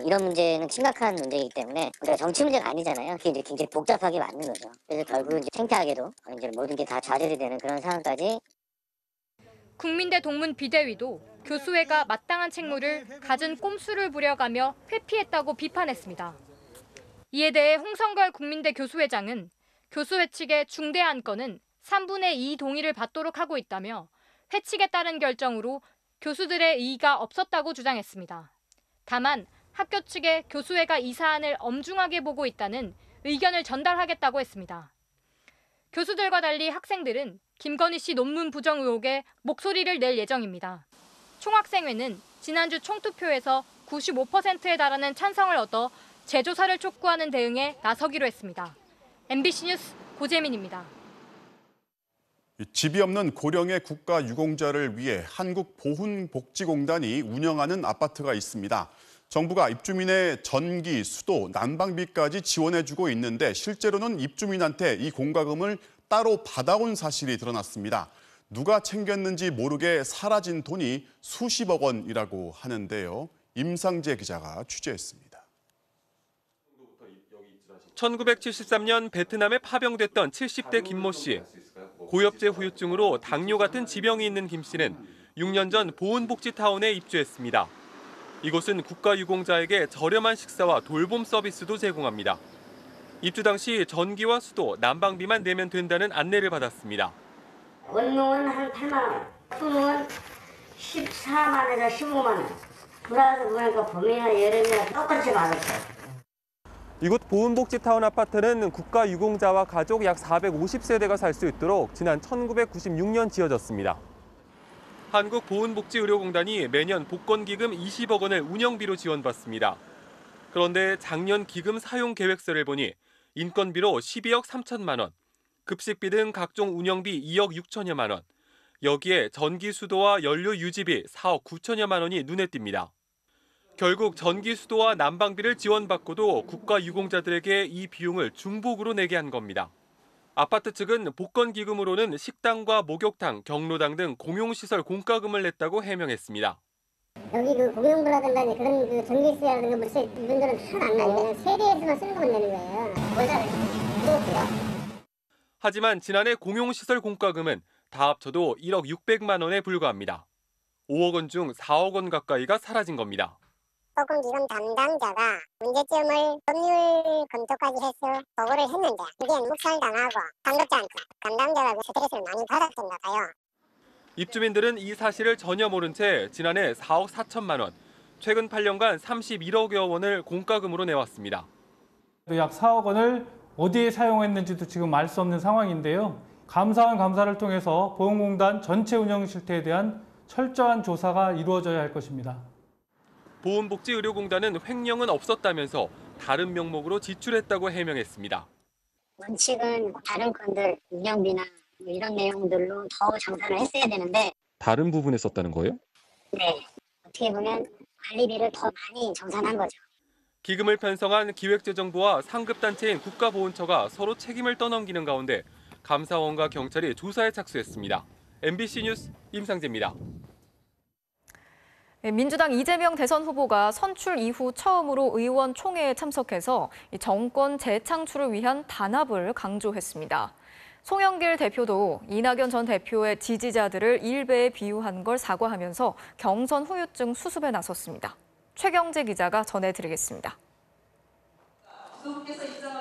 이런 문제는 심각한 문제이기 때문에 우리가 정치 문제가 아니잖아요. 그게 이제 굉장히 복잡하게 맞는 거죠. 그래서 결국은 이제 창피하게도 이제 모든 게 다 좌절이 되는 그런 상황까지. 국민대 동문 비대위도 교수회가 마땅한 책무를 갖은 꼼수를 부려가며 회피했다고 비판했습니다. 이에 대해 홍성걸 국민대 교수회장은 교수회 측의 중대한 건은 3분의 2 동의를 받도록 하고 있다며 회칙에 따른 결정으로 교수들의 이의가 없었다고 주장했습니다. 다만 학교 측에 교수회가 이 사안을 엄중하게 보고 있다는 의견을 전달하겠다고 했습니다. 교수들과 달리 학생들은 김건희 씨 논문 부정 의혹에 목소리를 낼 예정입니다. 총학생회는 지난주 총투표에서 95%에 달하는 찬성을 얻어 재조사를 촉구하는 대응에 나서기로 했습니다. MBC 뉴스 고재민입니다. 집이 없는 고령의 국가 유공자를 위해 한국보훈복지공단이 운영하는 아파트가 있습니다. 정부가 입주민의 전기, 수도, 난방비까지 지원해주고 있는데 실제로는 입주민한테 이 공과금을 따로 받아온 사실이 드러났습니다. 누가 챙겼는지 모르게 사라진 돈이 수십억 원이라고 하는데요. 임상재 기자가 취재했습니다. 1973년 베트남에 파병됐던 70대 김모 씨. 고엽제 후유증으로 당뇨 같은 지병이 있는 김 씨는 6년 전 보훈복지타운에 입주했습니다. 이곳은 국가유공자에게 저렴한 식사와 돌봄 서비스도 제공합니다. 입주 당시 전기와 수도, 난방비만 내면 된다는 안내를 받았습니다. 원룸은 한 8만 원, 품은 14만 원에서 15만 원. 들어와서 보니까 봄이나 여름이나 똑같이 받았어요. 이곳 보은복지타운 아파트는 국가유공자와 가족 약 450세대가 살 수 있도록 지난 1996년 지어졌습니다. 한국보훈복지의료공단이 매년 복권기금 20억 원을 운영비로 지원받습니다. 그런데 작년 기금 사용 계획서를 보니 인건비로 12억 3천만 원, 급식비 등 각종 운영비 2억 6천여만 원, 여기에 전기 수도와 연료 유지비 4억 9천여만 원이 눈에 띕니다. 결국 전기 수도와 난방비를 지원받고도 국가유공자들에게 이 비용을 중복으로 내게 한 겁니다. 아파트 측은 복권기금으로는 식당과 목욕탕, 경로당 등 공용시설 공과금을 냈다고 해명했습니다. 여기 그 공용부라든가 그런 그 전기세라든가 물세 이런 거는 하나 안 나요. 세대에서만 쓰는 것만 내는 거예요. 모자라요. 하지만 지난해 공용시설 공과금은 다 합쳐도 1억 600만 원에 불과합니다. 5억 원 중 4억 원 가까이가 사라진 겁니다. 복권기금 담당자가 문제점을 법률 검토까지 해서 보고를 했는데 그게 묵살당하고 감독자한테 담당자가 스트레스를 많이 받았던가 봐요. 입주민들은 이 사실을 전혀 모른 채 지난해 4억 4천만 원, 최근 8년간 31억여 원을 공과금으로 내왔습니다. 약 4억 원을 어디에 사용했는지도 지금 알 수 없는 상황인데요. 감사원 감사를 통해서 보훈공단 전체 운영 실태에 대한 철저한 조사가 이루어져야 할 것입니다. 보훈복지의료공단은 횡령은 없었다면서 다른 명목으로 지출했다고 해명했습니다. 원칙은 다른 건들 운영비나 이런 내용들로 더 정산을 했어야 되는데 다른 부분에 썼다는 거예요? 네, 어떻게 보면 관리비를 더 많이 정산한 거죠. 기금을 편성한 기획재정부와 상급단체인 국가보훈처가 서로 책임을 떠넘기는 가운데 감사원과 경찰이 조사에 착수했습니다. MBC 뉴스 임상재입니다. 민주당 이재명 대선 후보가 선출 이후 처음으로 의원총회에 참석해서 정권 재창출을 위한 단합을 강조했습니다. 송영길 대표도 이낙연 전 대표의 지지자들을 일베에 비유한 걸 사과하면서 경선 후유증 수습에 나섰습니다. 최경재 기자가 전해드리겠습니다.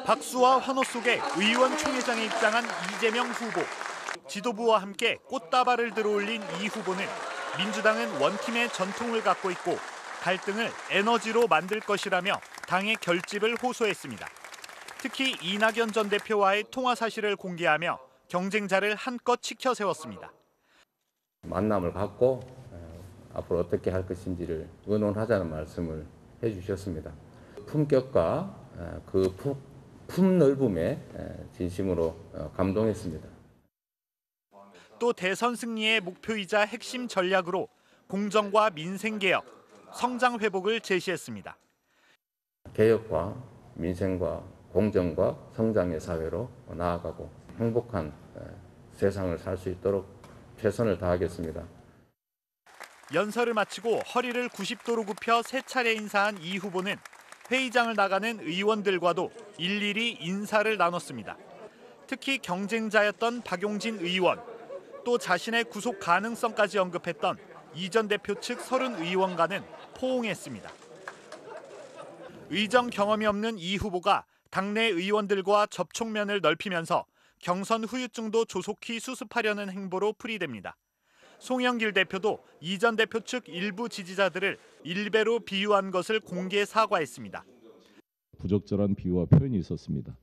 박수와 환호 속에 의원총회장에 입장한 이재명 후보. 지도부와 함께 꽃다발을 들어올린 이 후보는 민주당은 원팀의 전통을 갖고 있고 갈등을 에너지로 만들 것이라며 당의 결집을 호소했습니다. 특히 이낙연 전 대표와의 통화 사실을 공개하며 경쟁자를 한껏 치켜 세웠습니다. 만남을 갖고 앞으로 어떻게 할 것인지를 의논하자는 말씀을 해주셨습니다. 품격과 그 품넓음에 진심으로 감동했습니다. 또 대선 승리의 목표이자 핵심 전략으로 공정과 민생개혁, 성장 회복을 제시했습니다. 개혁과 민생과 공정과 성장의 사회로 나아가고 행복한 세상을 살 수 있도록 최선을 다하겠습니다. 연설을 마치고 허리를 90도로 굽혀 세 차례 인사한 이 후보는 회의장을 나가는 의원들과도 일일이 인사를 나눴습니다. 특히 경쟁자였던 박용진 의원, 또 자신의 구속 가능성까지 언급했던 이 전 대표 측 30 의원과는 포옹했습니다. 의정 경험이 없는 이 후보가 당내 의원들과 접촉면을 넓히면서 경선 후유증도 조속히 수습하려는 행보로 풀이됩니다. 송영길 대표도 이 전 대표 측 일부 지지자들을 일베로 비유한 것을 공개 사과했습니다. 부적절한 비유와 표현이 있었습니다.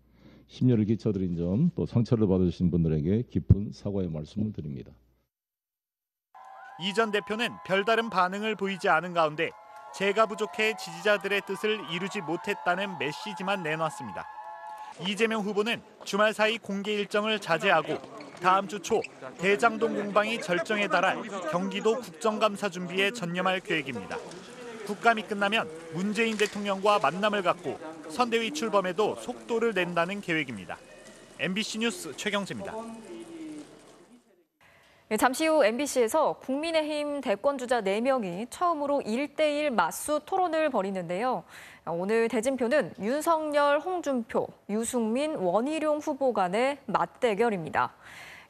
심려를 끼쳐드린 점, 또 상처를 받으신 분들에게 깊은 사과의 말씀을 드립니다. 이 전 대표는 별다른 반응을 보이지 않은 가운데 제가 부족해 지지자들의 뜻을 이루지 못했다는 메시지만 내놨습니다. 이재명 후보는 주말 사이 공개 일정을 자제하고 다음 주 초 대장동 공방이 절정에 달할 경기도 국정감사 준비에 전념할 계획입니다. 국감이 끝나면 문재인 대통령과 만남을 갖고 선대위 출범에도 속도를 낸다는 계획입니다. MBC 뉴스 최경재입니다. 잠시 후 MBC에서 국민의힘 대권주자 4명이 처음으로 1대1 맞수 토론을 벌이는데요. 오늘 대진표는 윤석열, 홍준표, 유승민, 원희룡 후보 간의 맞대결입니다.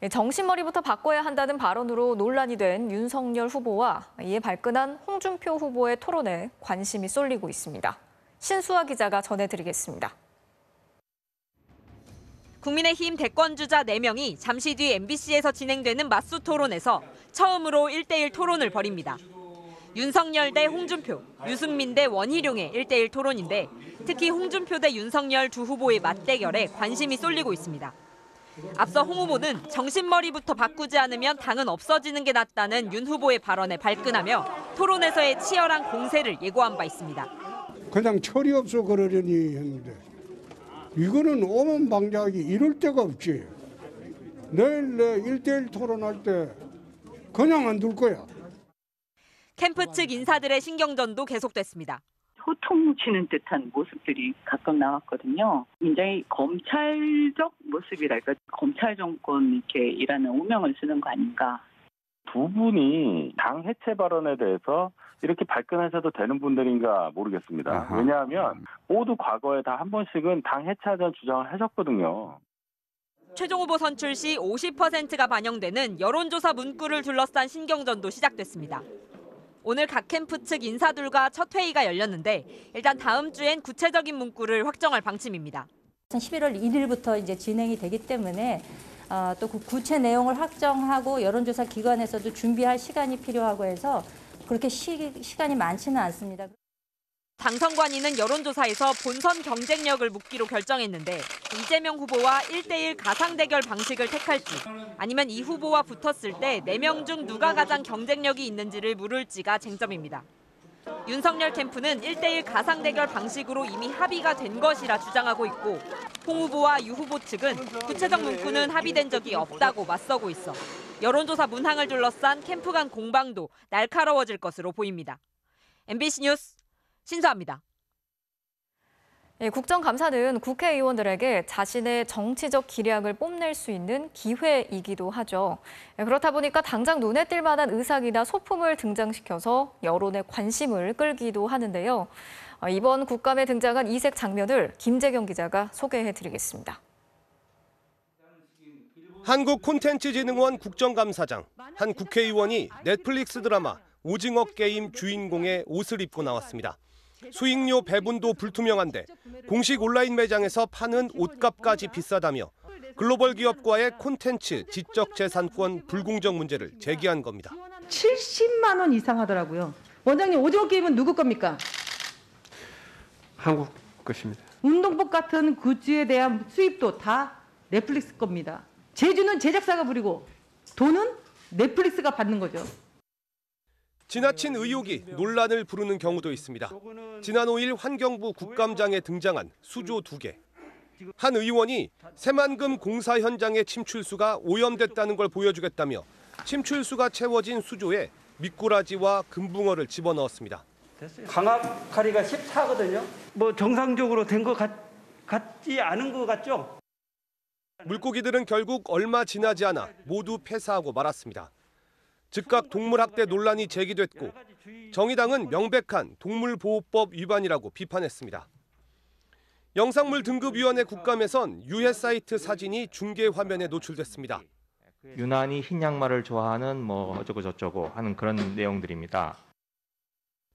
정신머리부터 바꿔야 한다는 발언으로 논란이 된 윤석열 후보와 이에 발끈한 홍준표 후보의 토론에 관심이 쏠리고 있습니다. 신수아 기자가 전해드리겠습니다. 국민의힘 대권주자 4명이 잠시 뒤 MBC에서 진행되는 맞수 토론에서 처음으로 1대1 토론을 벌입니다. 윤석열 대 홍준표, 유승민 대 원희룡의 1대1 토론인데 특히 홍준표 대 윤석열 두 후보의 맞대결에 관심이 쏠리고 있습니다. 앞서 홍 후보는 정신머리부터 바꾸지 않으면 당은 없어지는 게 낫다는 윤 후보의 발언에 발끈하며 토론에서의 치열한 공세를 예고한 바 있습니다. 그냥 철이 없어 그러려니 했는데 이거는 오만방자하기 이럴 데가 없지. 내일 내 1대1 토론할 때 그냥 안 둘 거야. 캠프 측 인사들의 신경전도 계속됐습니다. 호통치는 듯한 모습들이 각각 나왔거든요. 굉장히 검찰적 모습이랄까, 검찰 정권 이렇게 일하는 오명을 쓰는 거 아닌가. 두 분이 당 해체 발언에 대해서 이렇게 발끈하셔도 되는 분들인가 모르겠습니다. 아하. 왜냐하면 모두 과거에 다 한 번씩은 당 해체하자는 주장을 하셨거든요. 최종 후보 선출 시 50%가 반영되는 여론조사 문구를 둘러싼 신경전도 시작됐습니다. 오늘 각 캠프 측 인사들과 첫 회의가 열렸는데 일단 다음 주엔 구체적인 문구를 확정할 방침입니다. 11월 1일부터 이제 진행이 되기 때문에 또 그 구체 내용을 확정하고 여론조사 기관에서도 준비할 시간이 필요하고 해서 그렇게 시간이 많지는 않습니다. 당선관위는 여론조사에서 본선 경쟁력을 묻기로 결정했는데 이재명 후보와 1대1 가상대결 방식을 택할지 아니면 이 후보와 붙었을 때 4명 중 누가 가장 경쟁력이 있는지를 물을지가 쟁점입니다. 윤석열 캠프는 1대1 가상대결 방식으로 이미 합의가 된 것이라 주장하고 있고 홍 후보와 유 후보 측은 구체적 문구는 합의된 적이 없다고 맞서고 있어 여론조사 문항을 둘러싼 캠프 간 공방도 날카로워질 것으로 보입니다. MBC 뉴스 신서아입니다. 국정감사는 국회의원들에게 자신의 정치적 기량을 뽐낼 수 있는 기회이기도 하죠. 그렇다 보니까 당장 눈에 띌 만한 의상이나 소품을 등장시켜서 여론의 관심을 끌기도 하는데요. 이번 국감에 등장한 이색 장면을 김재경 기자가 소개해드리겠습니다. 한국콘텐츠진흥원 국정감사장, 한 국회의원이 넷플릭스 드라마 오징어 게임 주인공의 옷을 입고 나왔습니다. 수익료 배분도 불투명한데 공식 온라인 매장에서 파는 옷값까지 비싸다며 글로벌 기업과의 콘텐츠 지적재산권 불공정 문제를 제기한 겁니다. 70만 원 이상 하더라고요. 원장님, 오징어 게임은 누구 겁니까? 한국 것입니다. 운동복 같은 굿즈에 대한 수입도 다 넷플릭스 겁니다. 제주는 제작사가 부리고 돈은 넷플릭스가 받는 거죠. 지나친 의혹이 논란을 부르는 경우도 있습니다. 지난 5일 환경부 국감장에 등장한 수조 2개. 한 의원이 새만금 공사 현장의 침출수가 오염됐다는 걸 보여주겠다며 침출수가 채워진 수조에 미꾸라지와 금붕어를 집어넣었습니다. 강압카리가 14거든요. 뭐 정상적으로 된 것 같지 않은 것 같죠? 물고기들은 결국 얼마 지나지 않아 모두 폐사하고 말았습니다. 즉각 동물학대 논란이 제기됐고 정의당은 명백한 동물보호법 위반이라고 비판했습니다. 영상물 등급위원회 국감에선 유해 사이트 사진이 중계 화면에 노출됐습니다. 유난히 흰 양말을 좋아하는 뭐 어쩌고 저쩌고 하는 그런 내용들입니다.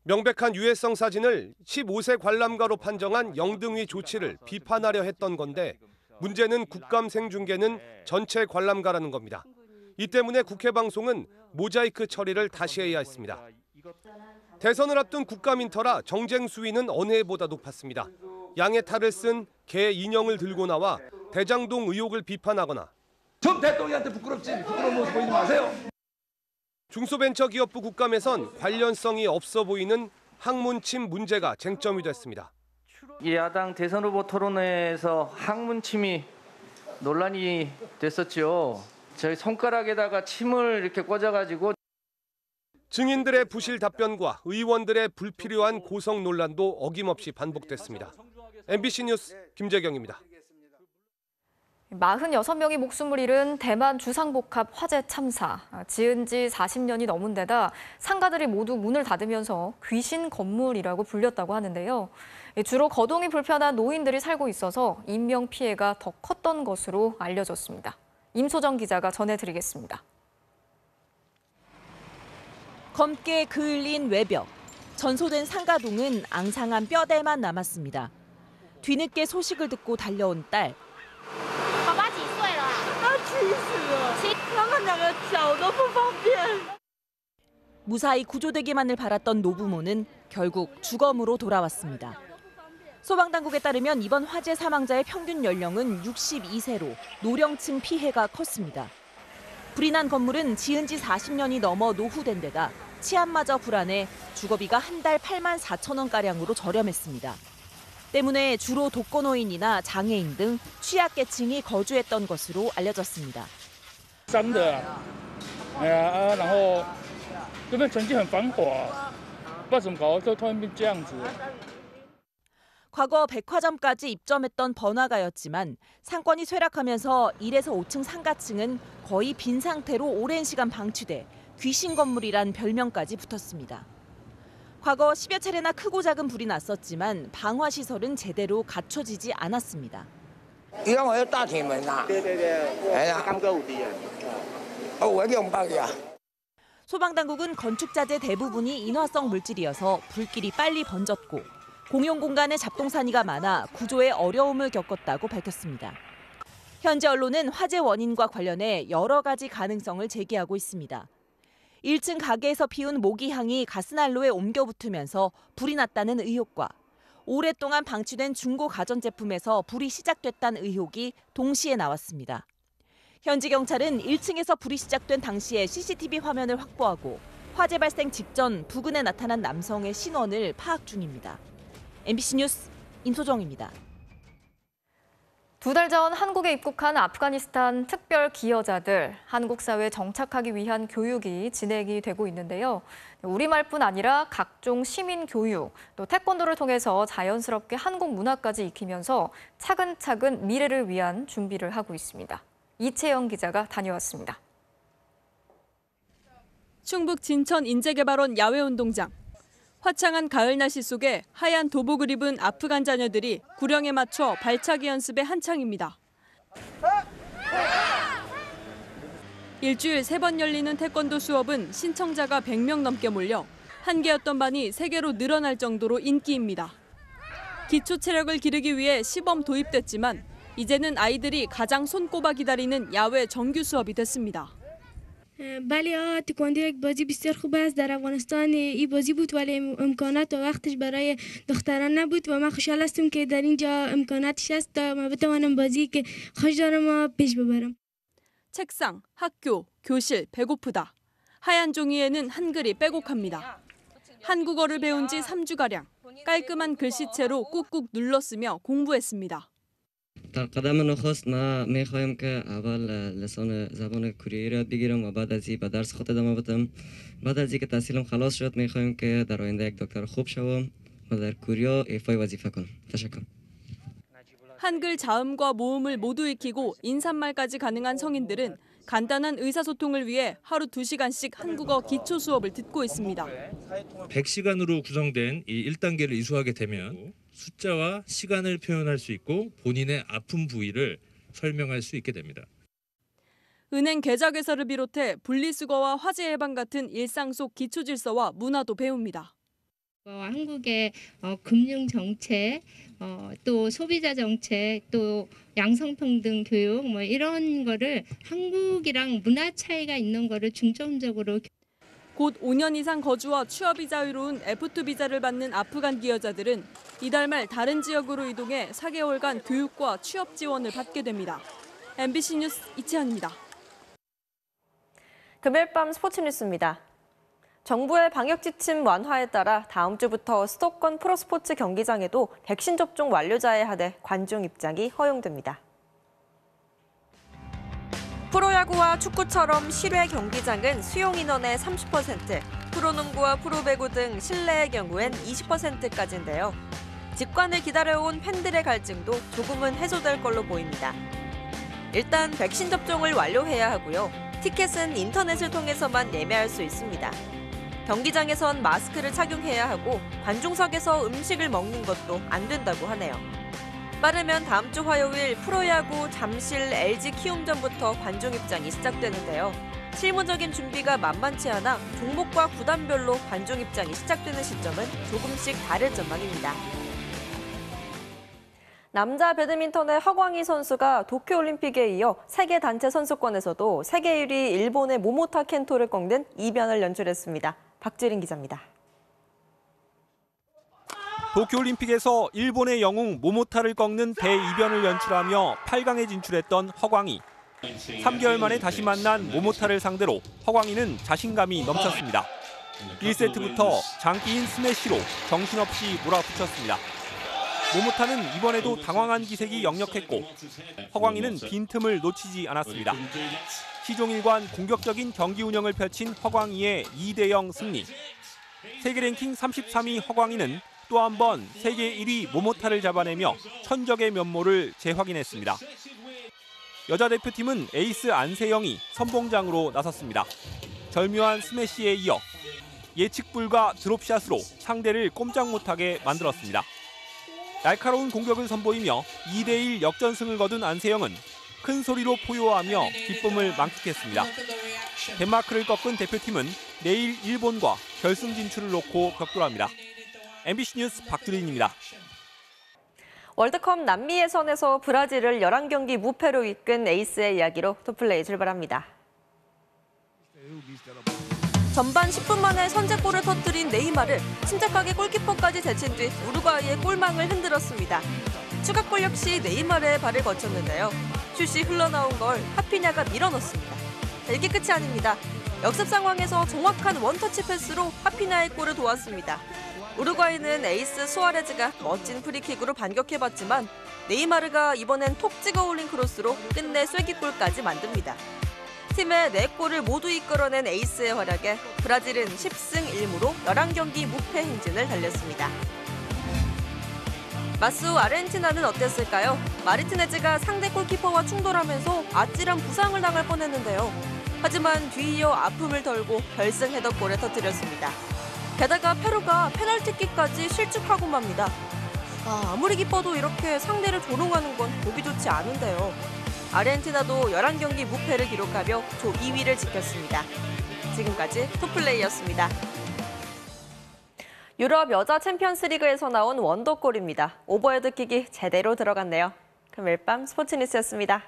명백한 유해성 사진을 15세 관람가로 판정한 영등위 조치를 비판하려 했던 건데 문제는 국감 생중계는 전체 관람가라는 겁니다. 이 때문에 국회 방송은 모자이크 처리를 다시 해야 했습니다. 대선을 앞둔 국감인터라 정쟁 수위는 어느 해보다 높았습니다. 양의 탈을 쓴 개 인형을 들고 나와 대장동 의혹을 비판하거나 전 대통령한테 부끄러운 모습 보이지 마세요. 중소벤처기업부 국감에선 관련성이 없어 보이는 학문침 문제가 쟁점이 됐습니다. 야당 대선 후보 토론회에서 학문침이 논란이 됐었죠. 저희 손가락에다가 침을 이렇게 꽂아가지고 증인들의 부실 답변과 의원들의 불필요한 고성 논란도 어김없이 반복됐습니다. MBC 뉴스 김재경입니다. 46명이 목숨을 잃은 대만 주상복합 화재 참사. 지은 지 40년이 넘은 데다 상가들이 모두 문을 닫으면서 귀신 건물이라고 불렸다고 하는데요. 주로 거동이 불편한 노인들이 살고 있어서 인명피해가 더 컸던 것으로 알려졌습니다. 임소정 기자가 전해드리겠습니다. 검게 그을린 외벽, 전소된 상가동은 앙상한 뼈대만 남았습니다. 뒤늦게 소식을 듣고 달려온 딸. 무사히 구조되기만을 바랐던 노부모는 결국 주검으로 돌아왔습니다. 소방당국에 따르면 이번 화재 사망자의 평균 연령은 62세로 노령층 피해가 컸습니다. 불이 난 건물은 지은 지 40년이 넘어 노후된 데다 치안마저 불안해 주거비가 한 달 8만 4천 원가량으로 저렴했습니다. 때문에 주로 독거노인이나 장애인 등 취약계층이 거주했던 것으로 알려졌습니다. 과거 백화점까지 입점했던 번화가였지만 상권이 쇠락하면서 1에서 5층 상가층은 거의 빈 상태로 오랜 시간 방치돼 귀신 건물이란 별명까지 붙었습니다. 과거 10여 차례나 크고 작은 불이 났었지만 방화 시설은 제대로 갖춰지지 않았습니다. 소방당국은 건축자재 대부분이 인화성 물질이어서 불길이 빨리 번졌고 공용 공간에 잡동사니가 많아 구조에 어려움을 겪었다고 밝혔습니다. 현재 언론은 화재 원인과 관련해 여러 가지 가능성을 제기하고 있습니다. 1층 가게에서 피운 모기향이 가스난로에 옮겨 붙으면서 불이 났다는 의혹과 오랫동안 방치된 중고 가전제품에서 불이 시작됐다는 의혹이 동시에 나왔습니다. 현지 경찰은 1층에서 불이 시작된 당시의 CCTV 화면을 확보하고 화재 발생 직전 부근에 나타난 남성의 신원을 파악 중입니다. MBC 뉴스 임소정입니다. 2달 전 한국에 입국한 아프가니스탄 특별 기여자들, 한국 사회에 정착하기 위한 교육이 진행이 되고 있는데요. 우리말뿐 아니라 각종 시민 교육, 또 태권도를 통해서 자연스럽게 한국 문화까지 익히면서 차근차근 미래를 위한 준비를 하고 있습니다. 이채영 기자가 다녀왔습니다. 충북 진천 인재개발원 야외운동장. 화창한 가을 날씨 속에 하얀 도복을 입은 아프간 자녀들이 구령에 맞춰 발차기 연습에 한창입니다. 일주일 3번 열리는 태권도 수업은 신청자가 100명 넘게 몰려 한 개였던 반이 3개로 늘어날 정도로 인기입니다. 기초 체력을 기르기 위해 시범 도입됐지만 이제는 아이들이 가장 손꼽아 기다리는 야외 정규 수업이 됐습니다. بله تکواندو یک بازی بسیار خوب است در افغانستان این بازی بود ولی امکانات و وقتش برای دختران نبود و من خوشحال هستم که در اینجا امکاناتش است تا من بتوانم بازی که خوش دارم و پیش ببرم. 책상, 학교, 교실, 배고프다. 하얀 종이에는 한글이 빼곡합니다. 한국어를 배운 지 3주가량 깔끔한 글씨체로 꾹꾹 눌러 쓰며 공부했습니다. در قدم نخست ما میخوایم که اول لسان زبان کوریایی را بگیرم و بعد از این به درس خود ادامه بدم. بعد از اینکه تحصیلم خلاص شد میخوایم که در آینده یک دکتر خوب شوم و در کوریا ایفای وظیفه کنم. تشکر. 한글 자음과 모음을 모두 익히고 인사말까지 가능한 성인들은 간단한 의사소통을 위해 하루 2시간씩 한국어 기초 수업을 듣고 있습니다. 100시간으로 구성된 이 1단계를 이수하게 되면 숫자와 시간을 표현할 수 있고 본인의 아픈 부위를 설명할 수 있게 됩니다. 은행 계좌 개설을 비롯해 분리수거와 화재 예방 같은 일상 속 기초 질서와 문화도 배웁니다. 한국의 금융 정책, 또 소비자 정책, 또 양성평등 교육 뭐 이런 거를 한국이랑 문화 차이가 있는 거를 중점적으로 곧 5년 이상 거주와 취업이 자유로운 F2 비자를 받는 아프간 기여자들은 이달 말 다른 지역으로 이동해 4개월간 교육과 취업 지원을 받게 됩니다. MBC 뉴스 이채연입니다. 금요일 밤 스포츠 뉴스입니다. 정부의 방역 지침 완화에 따라 다음 주부터 수도권 프로스포츠 경기장에도 백신 접종 완료자에 한해 관중 입장이 허용됩니다. 프로야구와 축구처럼 실외 경기장은 수용 인원의 30%, 프로농구와 프로배구 등 실내의 경우엔 20%까지인데요. 직관을 기다려온 팬들의 갈증도 조금은 해소될 걸로 보입니다. 일단 백신 접종을 완료해야 하고요. 티켓은 인터넷을 통해서만 예매할 수 있습니다. 경기장에선 마스크를 착용해야 하고 관중석에서 음식을 먹는 것도 안 된다고 하네요. 빠르면 다음 주 화요일 프로야구 잠실 LG 키움전부터 관중 입장이 시작되는데요. 실무적인 준비가 만만치 않아 종목과 구단별로 관중 입장이 시작되는 시점은 조금씩 다를 전망입니다. 남자 배드민턴의 허광희 선수가 도쿄올림픽에 이어 세계 단체 선수권에서도 세계 1위 일본의 모모타 켄토를 꺾는 이변을 연출했습니다. 박지린 기자입니다. 도쿄올림픽에서 일본의 영웅 모모타를 꺾는 대이변을 연출하며 8강에 진출했던 허광희. 3개월 만에 다시 만난 모모타를 상대로 허광희는 자신감이 넘쳤습니다. 1세트부터 장기인 스매시로 정신없이 몰아붙였습니다. 모모타는 이번에도 당황한 기색이 역력했고 허광희는 빈틈을 놓치지 않았습니다. 시종일관 공격적인 경기 운영을 펼친 허광희의 2대0 승리. 세계 랭킹 33위 허광희는 또 한 번 세계 1위 모모타를 잡아내며 천적의 면모를 재확인했습니다. 여자 대표팀은 에이스 안세영이 선봉장으로 나섰습니다. 절묘한 스매시에 이어 예측 불가 드롭샷으로 상대를 꼼짝 못하게 만들었습니다. 날카로운 공격을 선보이며 2대1 역전승을 거둔 안세영은 큰 소리로 포효하며 기쁨을 만끽했습니다. 덴마크를 꺾은 대표팀은 내일 일본과 결승 진출을 놓고 격돌합니다. MBC 뉴스 박두린입니다. 월드컵 남미 예선에서 브라질을 11경기 무패로 이끈 에이스의 이야기로 투플레이 출발합니다. 전반 10분 만에 선제골을 터뜨린 네이마르, 침착하게 골키퍼까지 제친 뒤 우루과이의 골망을 흔들었습니다. 추가골 역시 네이마르의 발을 거쳤는데요. 슛이 흘러나온 걸 하피냐가 밀어넣습니다. 이게 끝이 아닙니다. 역습 상황에서 정확한 원터치 패스로 하피냐의 골을 도왔습니다. 우루과이는 에이스 수아레즈가 멋진 프리킥으로 반격해봤지만 네이마르가 이번엔 톡 찍어 올린 크로스로 끝내 쐐기골까지 만듭니다. 팀의 4골을 모두 이끌어낸 에이스의 활약에 브라질은 10승 1무로 11경기 무패 행진을 달렸습니다. 맞수 아르헨티나는 어땠을까요? 마르티네즈가 상대 골키퍼와 충돌하면서 아찔한 부상을 당할 뻔했는데요. 하지만 뒤이어 아픔을 덜고 결승 헤더골을 터뜨렸습니다. 게다가 페루가 페널티킥까지 실축하고 맙니다. 아무리 기뻐도 이렇게 상대를 조롱하는 건 보기 좋지 않은데요. 아르헨티나도 11경기 무패를 기록하며 조 2위를 지켰습니다. 지금까지 투플레이였습니다. 유럽 여자 챔피언스리그에서 나온 원더골입니다. 오버헤드킥이 제대로 들어갔네요. 금요일 밤 스포츠뉴스였습니다.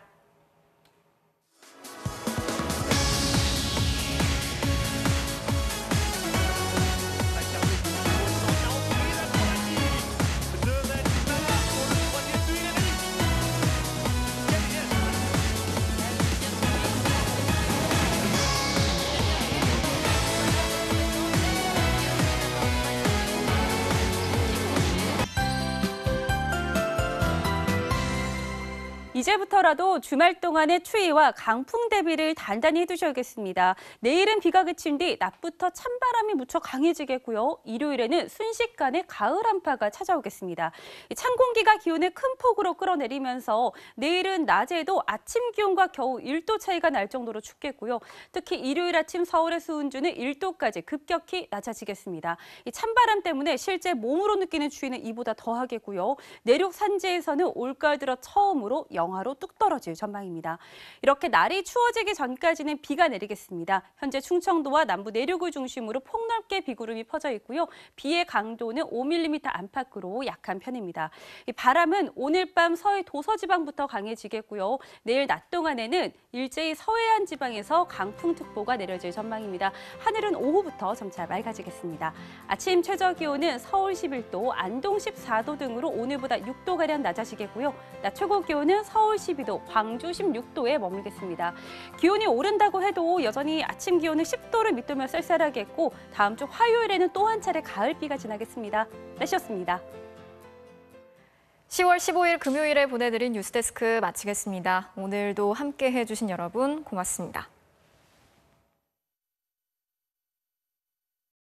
이제부터라도 주말 동안의 추위와 강풍 대비를 단단히 해두셔야겠습니다. 내일은 비가 그친 뒤 낮부터 찬바람이 무척 강해지겠고요. 일요일에는 순식간에 가을 한파가 찾아오겠습니다. 찬 공기가 기온을 큰 폭으로 끌어내리면서 내일은 낮에도 아침 기온과 겨우 1도 차이가 날 정도로 춥겠고요. 특히 일요일 아침 서울의 수온주는 1도까지 급격히 낮아지겠습니다. 이 찬바람 때문에 실제 몸으로 느끼는 추위는 이보다 더하겠고요. 내륙 산지에서는 올가을 들어 처음으로 영하로 뚝 떨어질 전망입니다. 이렇게 날이 추워지기 전까지는 비가 내리겠습니다. 현재 충청도와 남부 내륙을 중심으로 폭넓게 비구름이 퍼져 있고요. 비의 강도는 5mm 안팎으로 약한 편입니다. 이 바람은 오늘 밤 서해 도서지방부터 강해지겠고요. 내일 낮 동안에는 일제히 서해안 지방에서 강풍특보가 내려질 전망입니다. 하늘은 오후부터 점차 맑아지겠습니다. 아침 최저기온은 서울 11도, 안동 14도 등으로 오늘보다 6도가량 낮아지겠고요. 낮 최고 기온은 서울 12도, 광주 16도에 머물겠습니다. 기온이 오른다고 해도 여전히 아침 기온은 10도를 밑돌며 쌀쌀하겠고 다음 주 화요일에는 또 한 차례 가을비가 지나겠습니다. 날씨였습니다. 10월 15일 금요일에 보내드린 뉴스데스크 마치겠습니다. 오늘도 함께해 주신 여러분 고맙습니다.